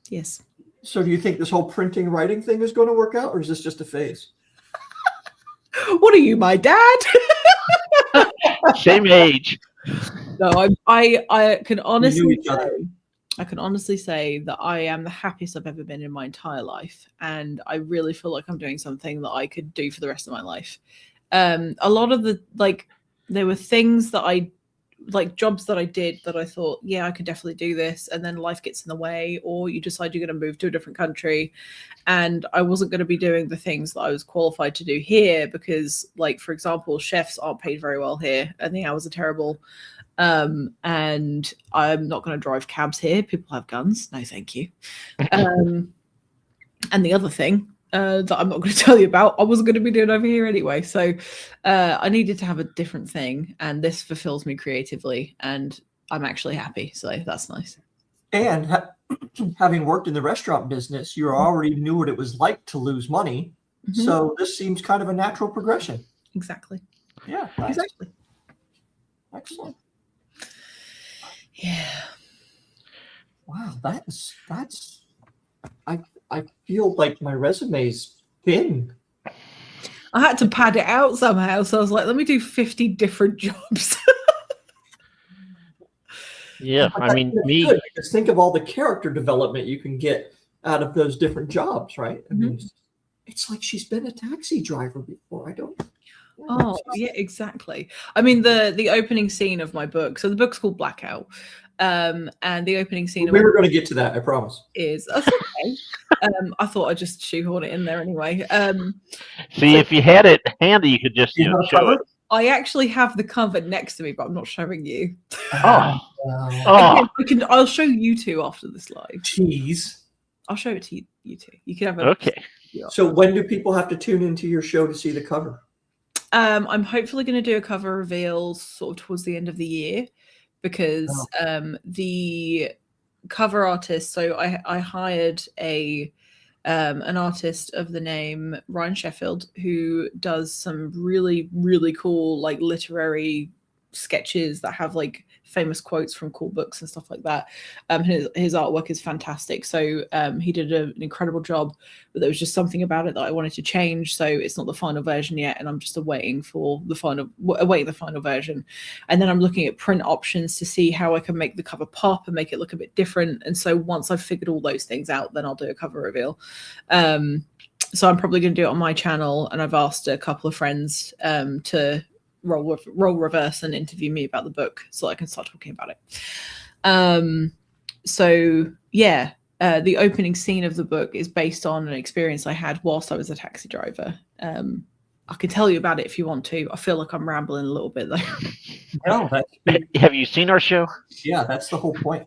yes. So do you think this whole printing writing thing is going to work out, or is this just a phase? What are you, my dad? Same age. No, I can honestly say. I can honestly say that I am the happiest I've ever been in my entire life. And I really feel like I'm doing something that I could do for the rest of my life. A lot of there were things that jobs that I did that I thought, yeah, I could definitely do this. And then life gets in the way, or you decide you're going to move to a different country. And I wasn't going to be doing the things that I was qualified to do here because, like, for example, chefs aren't paid very well here and the hours are terrible. And I'm not going to drive cabs here. People have guns. No, thank you. And the other thing that I'm not going to tell you about, I wasn't going to be doing over here anyway. So I needed to have a different thing, and this fulfills me creatively, and I'm actually happy. So that's nice. And having worked in the restaurant business, you already knew what it was like to lose money. Mm-hmm. So this seems kind of a natural progression. Exactly. Yeah, nice. Exactly. Excellent. Yeah. Wow, that's I feel like my resume's thin. I had to pad it out somehow, so I was like, let me do 50 different jobs. Yeah, I mean, because think of all the character development you can get out of those different jobs, right? I mean, it's like she's been a taxi driver before. I don't. Oh, yeah, exactly. I mean, the opening scene of my book. So the book's called Blackout. And the opening scene. We were going to get to that, I promise. That's okay. I thought I'd just shoehorn it in there anyway. See, if you had it handy, you could just show it. I actually have the cover next to me, but I'm not showing you. Oh. I'll show you two after this live. Jeez. I'll show it to you two. You can have it. Okay. So when do people have to tune into your show to see the cover? I'm hopefully going to do a cover reveal sort of towards the end of the year because the cover artist. So I hired an artist of the name Ryan Sheffield who does some really, really cool like literary sketches that have like famous quotes from cool books and stuff like that. His artwork is fantastic. So he did an incredible job, but there was just something about it that I wanted to change. So it's not the final version yet, and I'm just awaiting the final version. And then I'm looking at print options to see how I can make the cover pop and make it look a bit different. And so once I've figured all those things out, then I'll do a cover reveal. So I'm probably going to do it on my channel, and I've asked a couple of friends to role reverse and interview me about the book so I can start talking about it. So yeah, the opening scene of the book is based on an experience I had whilst I was a taxi driver. I can tell you about it if you want to. I feel like I'm rambling a little bit though. No, have you seen our show? Yeah, that's the whole point.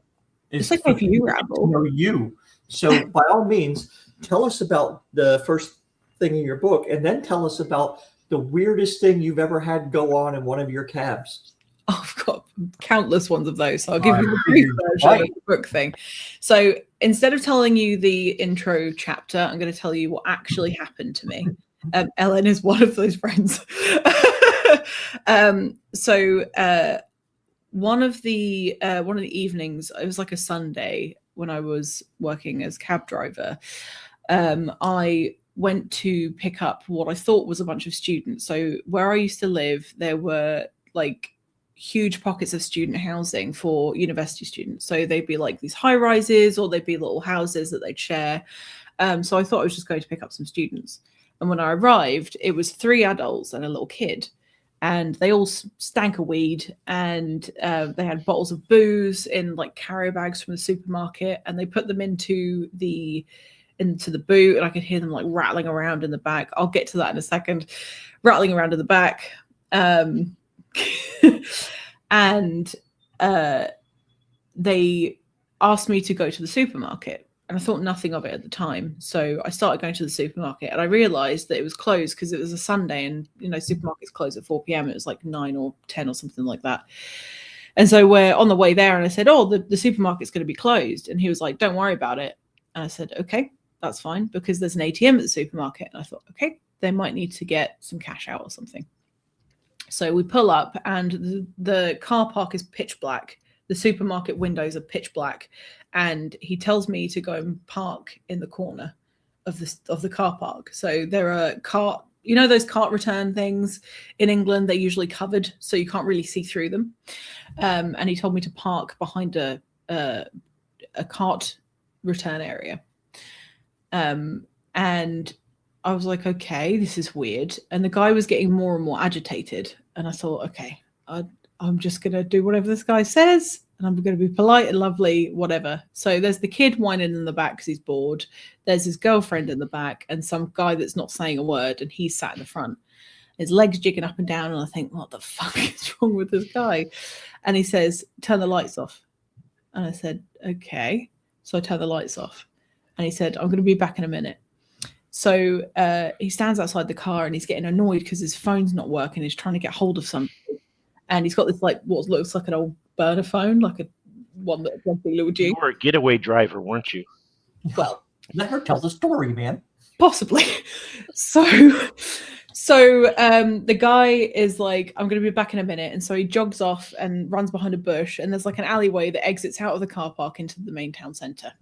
It's like if you ramble. Know you. So by all means, tell us about the first thing in your book, and then tell us about the weirdest thing you've ever had go on in one of your cabs. Oh, I've got countless ones of those. So I'll give you the brief version of the book thing. So instead of telling you the intro chapter, I'm going to tell you what actually happened to me. Ellen is one of those friends. One of the evenings, it was like a Sunday when I was working as cab driver. I went to pick up what I thought was a bunch of students. So where I used to live, there were like huge pockets of student housing for university students. So they'd be like these high rises, or they'd be little houses that they'd share. So I thought I was just going to pick up some students. And when I arrived, it was 3 adults and a little kid. And they all stank of weed, and they had bottles of booze in like carrier bags from the supermarket, and they put them into the boot, and I could hear them like rattling around in the back. I'll get to that in a second. Rattling around in the back. And they asked me to go to the supermarket, and I thought nothing of it at the time. So I started going to the supermarket, and I realized that it was closed because it was a Sunday, and supermarkets close at 4 p.m. It was like 9 or 10 or something like that. And so we're on the way there, and I said, oh, the supermarket's going to be closed. And he was like, don't worry about it. And I said, okay, that's fine, because there's an ATM at the supermarket. And I thought, okay, they might need to get some cash out or something. So we pull up, and the car park is pitch black. The supermarket windows are pitch black, and he tells me to go and park in the corner of the car park. So there are those cart return things in England. They're usually covered, so you can't really see through them. And he told me to park behind a cart return area. And I was like, okay, this is weird. And the guy was getting more and more agitated. And I thought, okay, I'm just going to do whatever this guy says. And I'm going to be polite and lovely, whatever. So there's the kid whining in the back because he's bored. There's his girlfriend in the back, and some guy that's not saying a word, and he's sat in the front. His legs jigging up and down. And I think, what the fuck is wrong with this guy? And he says, turn the lights off. And I said, okay. So I turned the lights off. And he said, I'm going to be back in a minute. So he stands outside the car, and he's getting annoyed because his phone's not working. He's trying to get hold of something. And he's got this like what looks like an old burner phone, like one that a little G. You were a getaway driver, weren't you? Well, let her tell the story, man. Possibly. So the guy is like, I'm going to be back in a minute. And so he jogs off and runs behind a bush. And there's like an alleyway that exits out of the car park into the main town centre.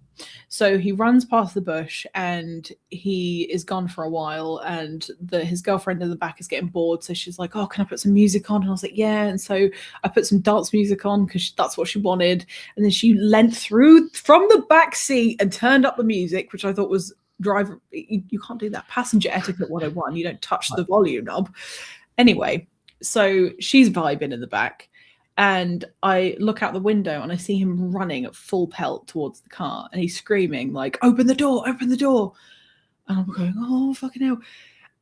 So he runs past the bush, and he is gone for a while. And his girlfriend in the back is getting bored. So she's like, oh, can I put some music on? And I was like, yeah. And so I put some dance music on because that's what she wanted. And then she leant through from the back seat and turned up the music, which I thought was driver. You can't do that. Passenger etiquette 101. You don't touch the volume knob. Anyway, so she's vibing in the back. And I look out the window, and I see him running at full pelt towards the car, and he's screaming like, open the door, open the door. And I'm going, oh, fucking hell.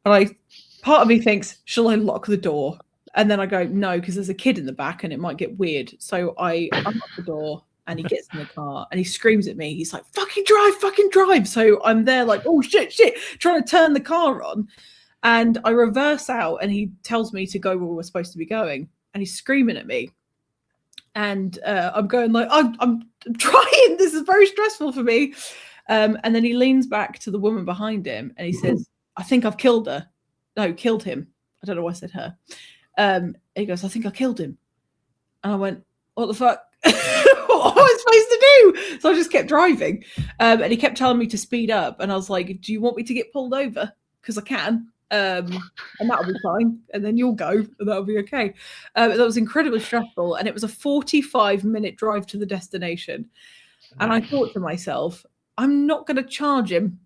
And part of me thinks, shall I lock the door? And then I go, no, because there's a kid in the back and it might get weird. So I unlock the door, and he gets in the car, and he screams at me. He's like, fucking drive. So I'm there like, oh, shit, trying to turn the car on. And I reverse out, and he tells me to go where we're supposed to be going. And he's screaming at me. And I'm going like, I'm trying. This is very stressful for me. And then he leans back to the woman behind him, and he says, I think I've killed her. No, killed him. I don't know why I said her. And he goes, I think I killed him. And I went, what the fuck? What am I supposed to do? So I just kept driving. And he kept telling me to speed up. And I was like, do you want me to get pulled over? Because I can. And that'll be fine. And then you'll go, and that'll be okay. That was incredibly stressful. And it was a 45-minute drive to the destination. And I thought to myself, I'm not going to charge him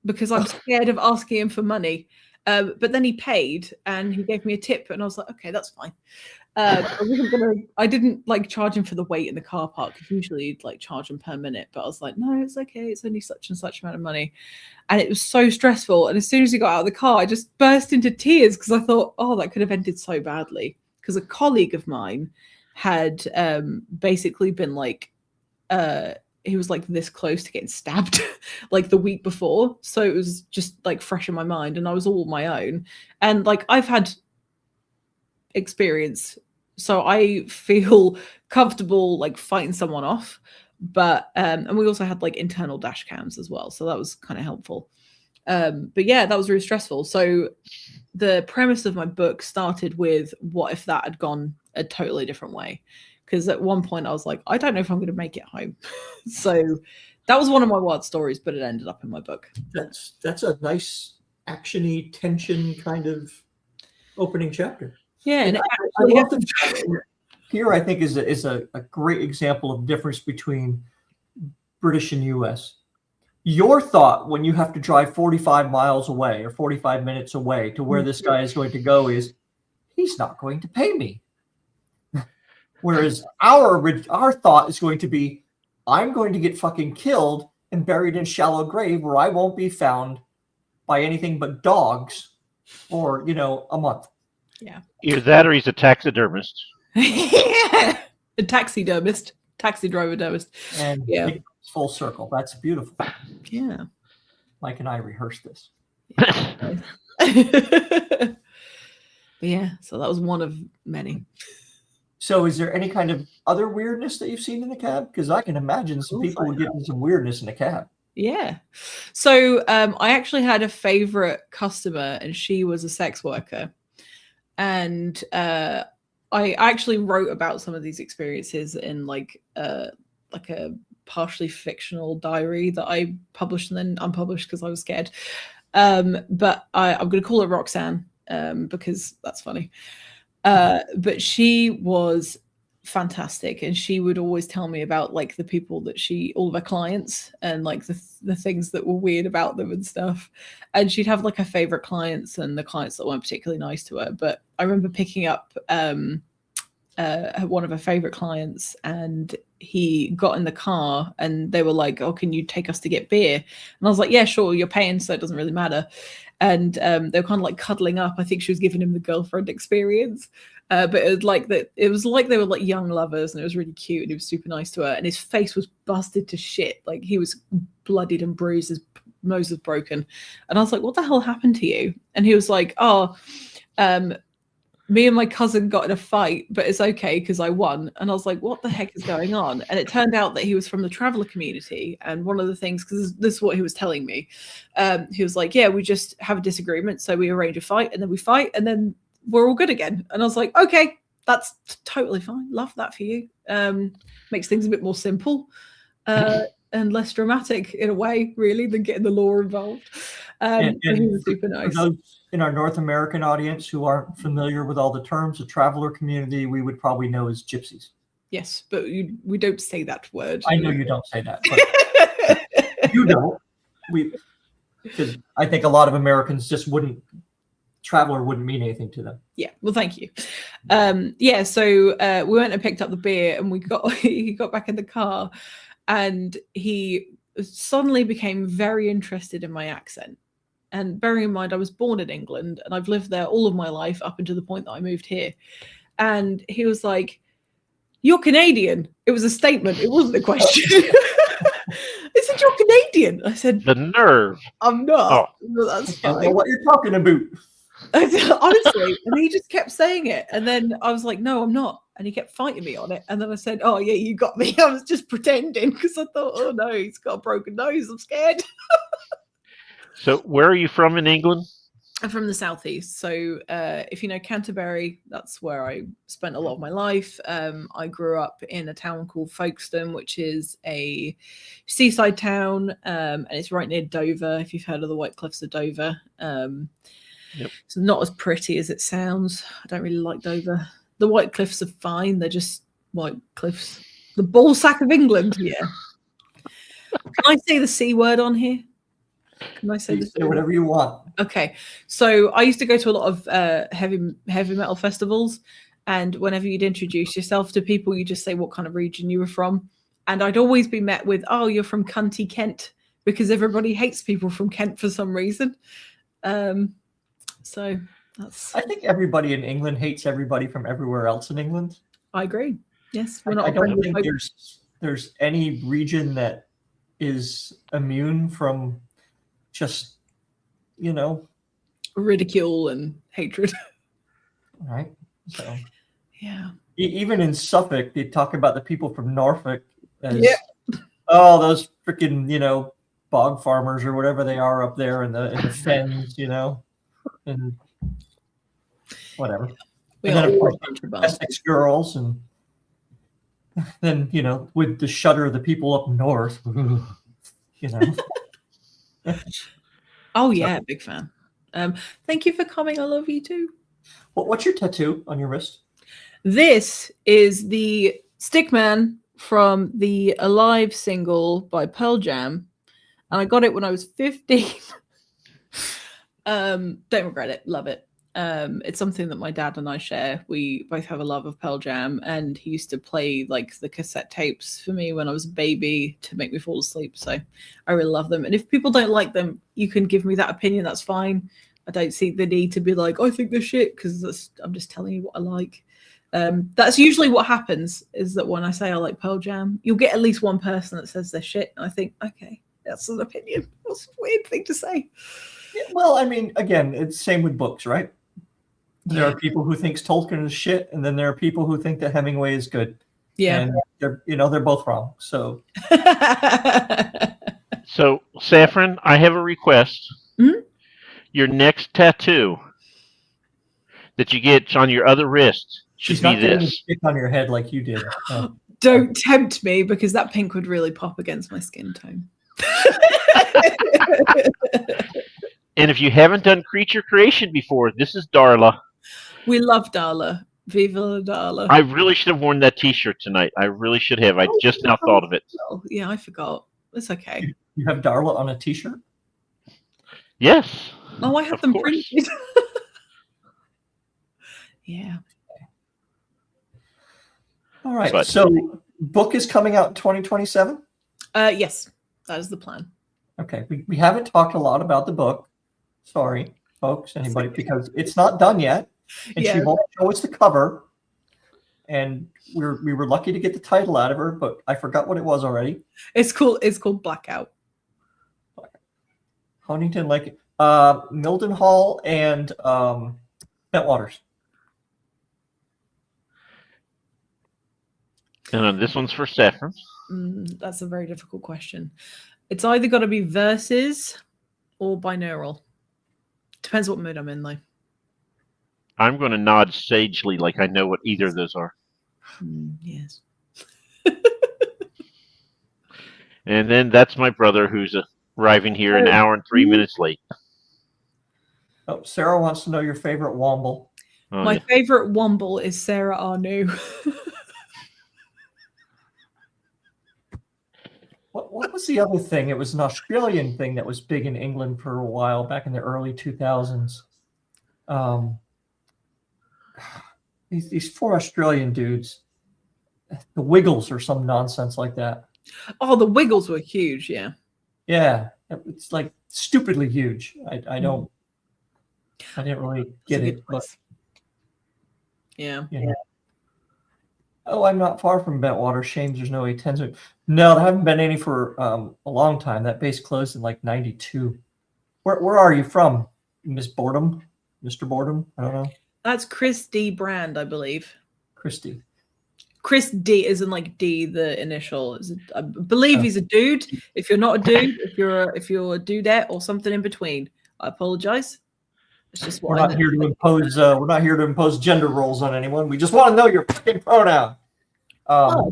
because I'm scared of asking him for money. But then he paid and he gave me a tip, and I was like, okay, that's fine. I didn't like charge him for the wait in the car park, because usually you'd like charge him per minute, but I was like, no, it's okay, it's only such and such amount of money. And it was so stressful. And as soon as he got out of the car, I just burst into tears, because I thought, oh, that could have ended so badly. Because a colleague of mine had basically been like, he was like this close to getting stabbed like the week before. So it was just like fresh in my mind, and I was all on my own. And like, I've had experience, so I feel comfortable like fighting someone off. But and we also had like internal dash cams as well, so that was kind of helpful. But yeah, that was really stressful. So the premise of my book started with, what if that had gone a totally different way? Because at one point I was like, I don't know if I'm going to make it home. So that was one of my wild stories, but it ended up in my book. That's a nice actiony tension kind of opening chapter. Yeah, and I love the here. I think is a great example of difference between British and U.S. Your thought when you have to drive 45 miles away or 45 minutes away to where this guy is going to go is, he's not going to pay me. Whereas our thought is going to be, I'm going to get fucking killed and buried in shallow grave where I won't be found by anything but dogs for, a month. Yeah. Either that or he's a taxidermist. Yeah. A taxi driver dermist. And yeah, it's full circle. That's beautiful. Yeah. Mike and I rehearsed this. But yeah, so that was one of many. So is there any kind of other weirdness that you've seen in the cab? Because I can imagine some people would get some weirdness in the cab. Yeah. So I actually had a favorite customer, and she was a sex worker. And I actually wrote about some of these experiences in like a partially fictional diary that I published and then unpublished because I was scared. But I'm going to call her Roxanne because that's funny. But she was fantastic, and she would always tell me about like the people that all of her clients, and like the things that were weird about them and stuff. And she'd have like her favorite clients and the clients that weren't particularly nice to her. But I remember picking up one of her favorite clients, and he got in the car and they were like, oh, can you take us to get beer? And I was like, yeah, sure, you're paying, so it doesn't really matter. And they were kind of like cuddling up. I think she was giving him the girlfriend experience. But it was like they were like young lovers, and it was really cute, and he was super nice to her, and his face was busted to shit. Like he was bloodied and bruised, his nose was broken. And I was like, what the hell happened to you? And he was like, oh, me and my cousin got in a fight, but it's okay because I won. And I was like, what the heck is going on? And it turned out that he was from the traveler community. And one of the things, because this is what he was telling me, he was like, yeah, we just have a disagreement, so we arrange a fight, and then we fight, and then we're all good again. And I was like, okay, that's totally fine. Love that for you. Makes things a bit more simple and less dramatic in a way, really, than getting the law involved. And he was super nice. For those in our North American audience who aren't familiar with all the terms, the traveler community we would probably know as gypsies. Yes, but we don't say that word. I know you don't say that, but you don't. Because I think a lot of Americans just traveler wouldn't mean anything to them. Yeah, well, thank you. Yeah, so we went and picked up the beer, and he got back in the car, and he suddenly became very interested in my accent. And bearing in mind, I was born in England, and I've lived there all of my life up until the point that I moved here. And he was like, you're Canadian. It was a statement. It wasn't a question. I said, you're Canadian. I said, the nerve. I'm not. Oh. Well, that's I don't know what you're talking about. Honestly, and he just kept saying it, and then I was like, no, I'm not, and he kept fighting me on it, and then I said, oh yeah, you got me. I was just pretending because I thought, oh no, he's got a broken nose, I'm scared. So where are you from in England? I'm from the southeast, so if you know Canterbury, that's where I spent a lot of my life. I grew up in a town called Folkestone, which is a seaside town, and it's right near Dover, if you've heard of the White Cliffs of Dover. Yep. It's not as pretty as it sounds. I don't really like Dover. The White Cliffs are fine. They're just white cliffs. The ball sack of England. Yeah. Can I say the C word on here? Can I say You this? say whatever you want. Okay, so I used to go to a lot of heavy metal festivals, and whenever you'd introduce yourself to people, you just say what kind of region you were from, and I'd always be met with, "Oh, you're from Cunty, Kent," because everybody hates people from Kent for some reason. So that's. I think everybody in England hates everybody from everywhere else in England. I agree. Yes, we're I not. don't think there's any region that is immune from just, ridicule and hatred. Right. So Yeah. even in Suffolk, they talk about the people from Norfolk as, Yeah. those freaking, bog farmers or whatever they are up there in the fens, and whatever. We And then, are of all course, a bunch of Essex girls, and then, with the shudder of the people up north, Oh, yeah, big fan. Thank you for coming. I love you too. What's your tattoo on your wrist? This is the Stickman from the Alive single by Pearl Jam. And I got it when I was 15. Don't regret it. Love it. It's something that my dad and I share. We both have a love of Pearl Jam, and he used to play like the cassette tapes for me when I was a baby to make me fall asleep. So I really love them. And if people don't like them, you can give me that opinion. That's fine. I don't see the need to be like, I think they're shit, because I'm just telling you what I like. That's usually what happens, is that when I say I like Pearl Jam, you'll get at least one person that says they're shit. And I think, okay, that's an opinion. That's a weird thing to say. Yeah, well, I mean, again, it's same with books, right? There are people who think Tolkien is shit, and then there are people who think that Hemingway is good. Yeah. And they're both wrong. So So, Saffron, I have a request. Mm-hmm. Your next tattoo that you get on your other wrist should she's be not getting a this. stick on your head like you did. Don't tempt me, because that pink would really pop against my skin tone. And if you haven't done creature creation before, this is Darla. We love Darla. Viva la Darla. I really should have worn that T-shirt tonight. I really should have. I just now thought of it. Oh, yeah, I forgot. It's okay. You have Darla on a T-shirt? Yes. Oh, I have Of them course. printed. Yeah. All right. But- So book is coming out in 2027? Yes, that is the plan. Okay. We haven't talked a lot about the book. Sorry, folks, anybody, because it's not done yet. And she won't show us the cover. And we were lucky to get the title out of her, but I forgot what it was already. It's cool. It's called Blackout. Huntington Lake, Mildenhall, and Bentwaters. And this one's for Saffron. That's a very difficult question. It's either got to be verses or binaural. Depends what mood I'm in, though. I'm going to nod sagely like I know what either of those are. Yes. And then that's my brother who's arriving here an hour and 3 minutes late. Oh, Sarah wants to know your favorite Womble. Oh, My yeah. favorite Womble is Sarah Arnu. What was the other thing? It was an Australian thing that was big in England for a while back in the early 2000s. These four Australian dudes, the Wiggles or some nonsense like that. Oh, the Wiggles were huge, yeah. Yeah, it's like stupidly huge. I didn't really get it. But, yeah. Oh, I'm not far from Bentwater. Shame there's no A10s. No, there haven't been any for a long time. That base closed in like 92. Where are you from, Miss Boredom? Mr. Boredom? I don't know. That's Chris D. Brand, I believe. Christy. Chris D isn't like D, the initial. I believe he's a dude. If you're not a dude, if you're a dudette or something in between, I apologize. It's just what We're not here to impose. We're not here to impose gender roles on anyone. We just want to know your fucking pronoun.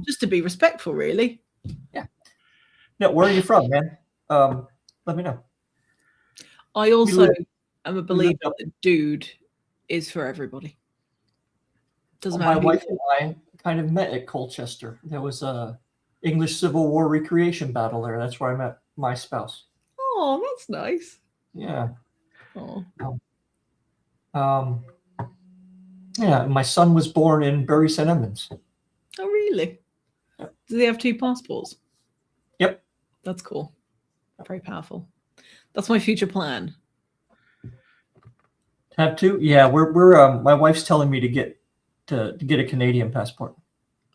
Just to be respectful, really. Yeah. No, where are you from, man? Let me know. I also am a believer that dude is for everybody. Doesn't matter. My wife and I kind of met at Colchester. There was a English Civil War recreation battle there. That's where I met my spouse. Oh, that's nice. Yeah. Oh. Yeah, my son was born in Bury St. Edmunds. Oh, really? Yep. Do they have 2 passports? Yep. That's cool. Very powerful. That's my future plan. Have 2? Yeah, we're my wife's telling me to get a Canadian passport.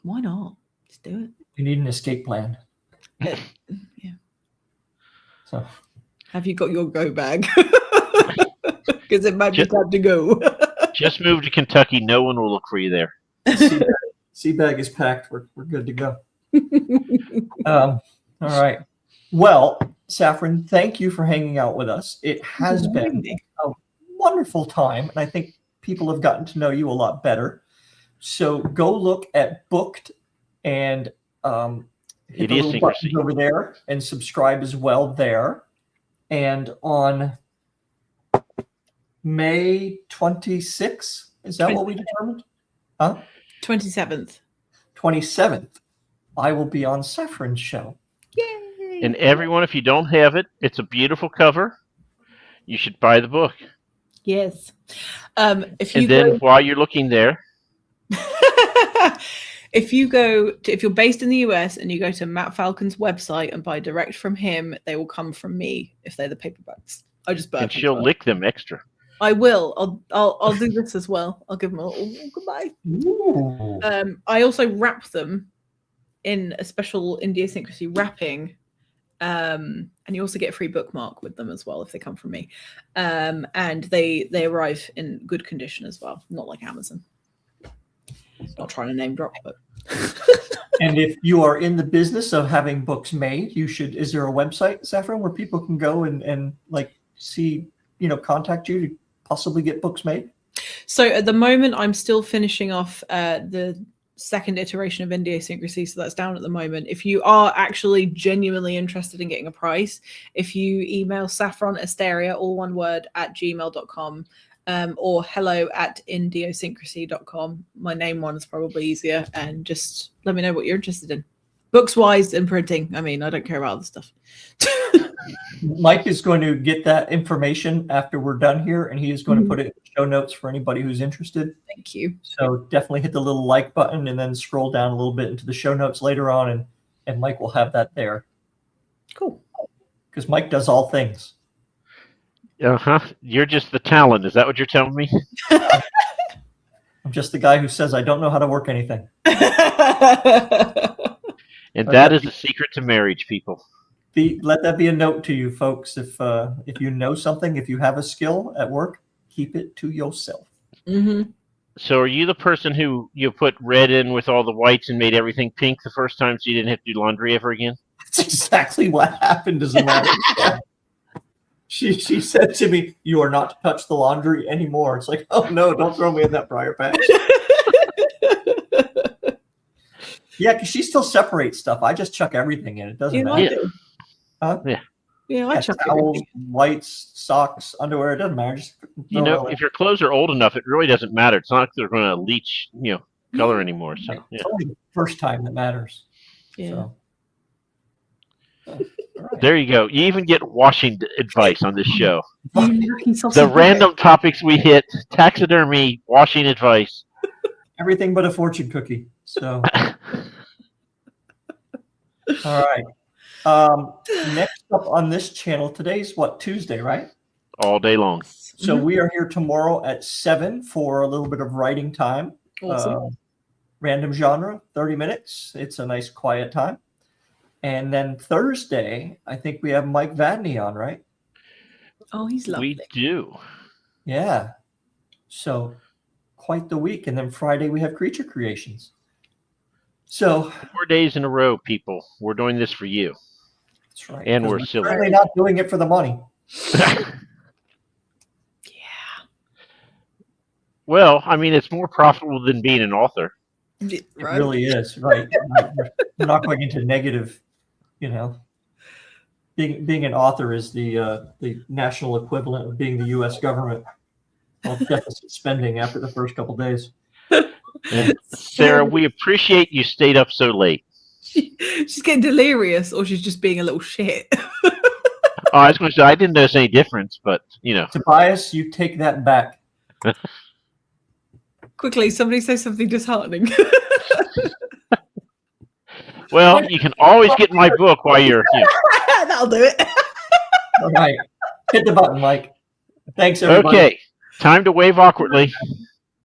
Why not? Let's do it. We need an escape plan. Yeah. So, have you got your go bag? Because it might be time to go. Just move to Kentucky. No one will look for you there. sea bag is packed. We're good to go. All right. Well, Saffron, thank you for hanging out with us. It has been a wonderful time, and I think people have gotten to know you a lot better. So go look at Booked and hit the little buttons over there and subscribe as well there. And on May 26th, is that what we determined? Huh? 27th. 27th, I will be on Saffron's show. Yay! And everyone, if you don't have it, it's a beautiful cover. You should buy the book. Yes. While you're looking there, if you're based in the US and you go to Matt Falcon's website and buy direct from him, they will come from me if they're the paperbacks. I just buy. And she'll lick them extra. I will. I'll do this as well. I'll give them a little goodbye. Ooh. I also wrap them in a special idiosyncrasy wrapping. And you also get a free bookmark with them as well if they come from me. And they arrive in good condition as well, not like Amazon. Not trying to name drop, but. And if you are in the business of having books made, is there a website, Saffron, where people can go and like see, contact you to possibly get books made? So at the moment, I'm still finishing off the second iteration of Idiosyncrasy, so that's down at the moment. If you are actually genuinely interested in getting a price, if you email Saffron Asteria, all one word, @gmail.com, or hello@idiosyncrasy.com. My name one is probably easier, and just let me know what you're interested in. Books wise and printing. I mean, I don't care about other stuff. Mike is going to get that information after we're done here, and he is going to put it in show notes for anybody who's interested. Thank you. So definitely hit the little like button and then scroll down a little bit into the show notes later on, and Mike will have that there. Cool. Because Mike does all things. You're just the talent. Is that what you're telling me? I'm just the guy who says I don't know how to work anything. And that is the secret to marriage, people. Let that be a note to you folks. If you know something, if you have a skill at work, keep it to yourself. Mm-hmm. So are you the person who you put red in with all the whites and made everything pink the first time so you didn't have to do laundry ever again? That's exactly what happened, as a matter of fact. She said to me, "You are not to touch the laundry anymore." It's like, oh no, don't throw me in that briar patch. Yeah, because she still separates stuff. I just chuck everything in. It doesn't matter. Huh? Yeah, I chuck towels, everything. Whites, socks, underwear. It doesn't matter. Just if your clothes are old enough, it really doesn't matter. It's not like they're going to leach, color anymore. So It's only the first time that matters. Yeah. So. Right. There you go. You even get washing advice on this show. The The random topics we hit: taxidermy, washing advice. Everything but a fortune cookie. So. All right. Next up on this channel, today's Tuesday, right? All day long. So we are here tomorrow at 7 for a little bit of writing time. Awesome. Random genre, 30 minutes. It's a nice quiet time. And then Thursday, I think we have Mike Vadney on, right? Oh, he's lovely. We do. Yeah. So quite the week. And then Friday we have Creature Creations. So 4 days in a row, people. We're doing this for you. That's right. And we're silly. Certainly not doing it for the money. Yeah. Well, I mean, it's more profitable than being an author. It Right. really is, right? We're not going into negative, Being an author is the national equivalent of being the U.S. government. Well, deficit spending after the first couple days. And Sarah, we appreciate you stayed up so late. She's getting delirious, or she's just being a little shit. Oh, I was going to say I didn't notice any difference, but you know. Tobias, you take that back. Quickly, somebody say something disheartening. Well, you can always get my book while you're. You know. That'll do it. All right. Hit the button, Mike. Thanks, everybody. Okay, time to wave awkwardly.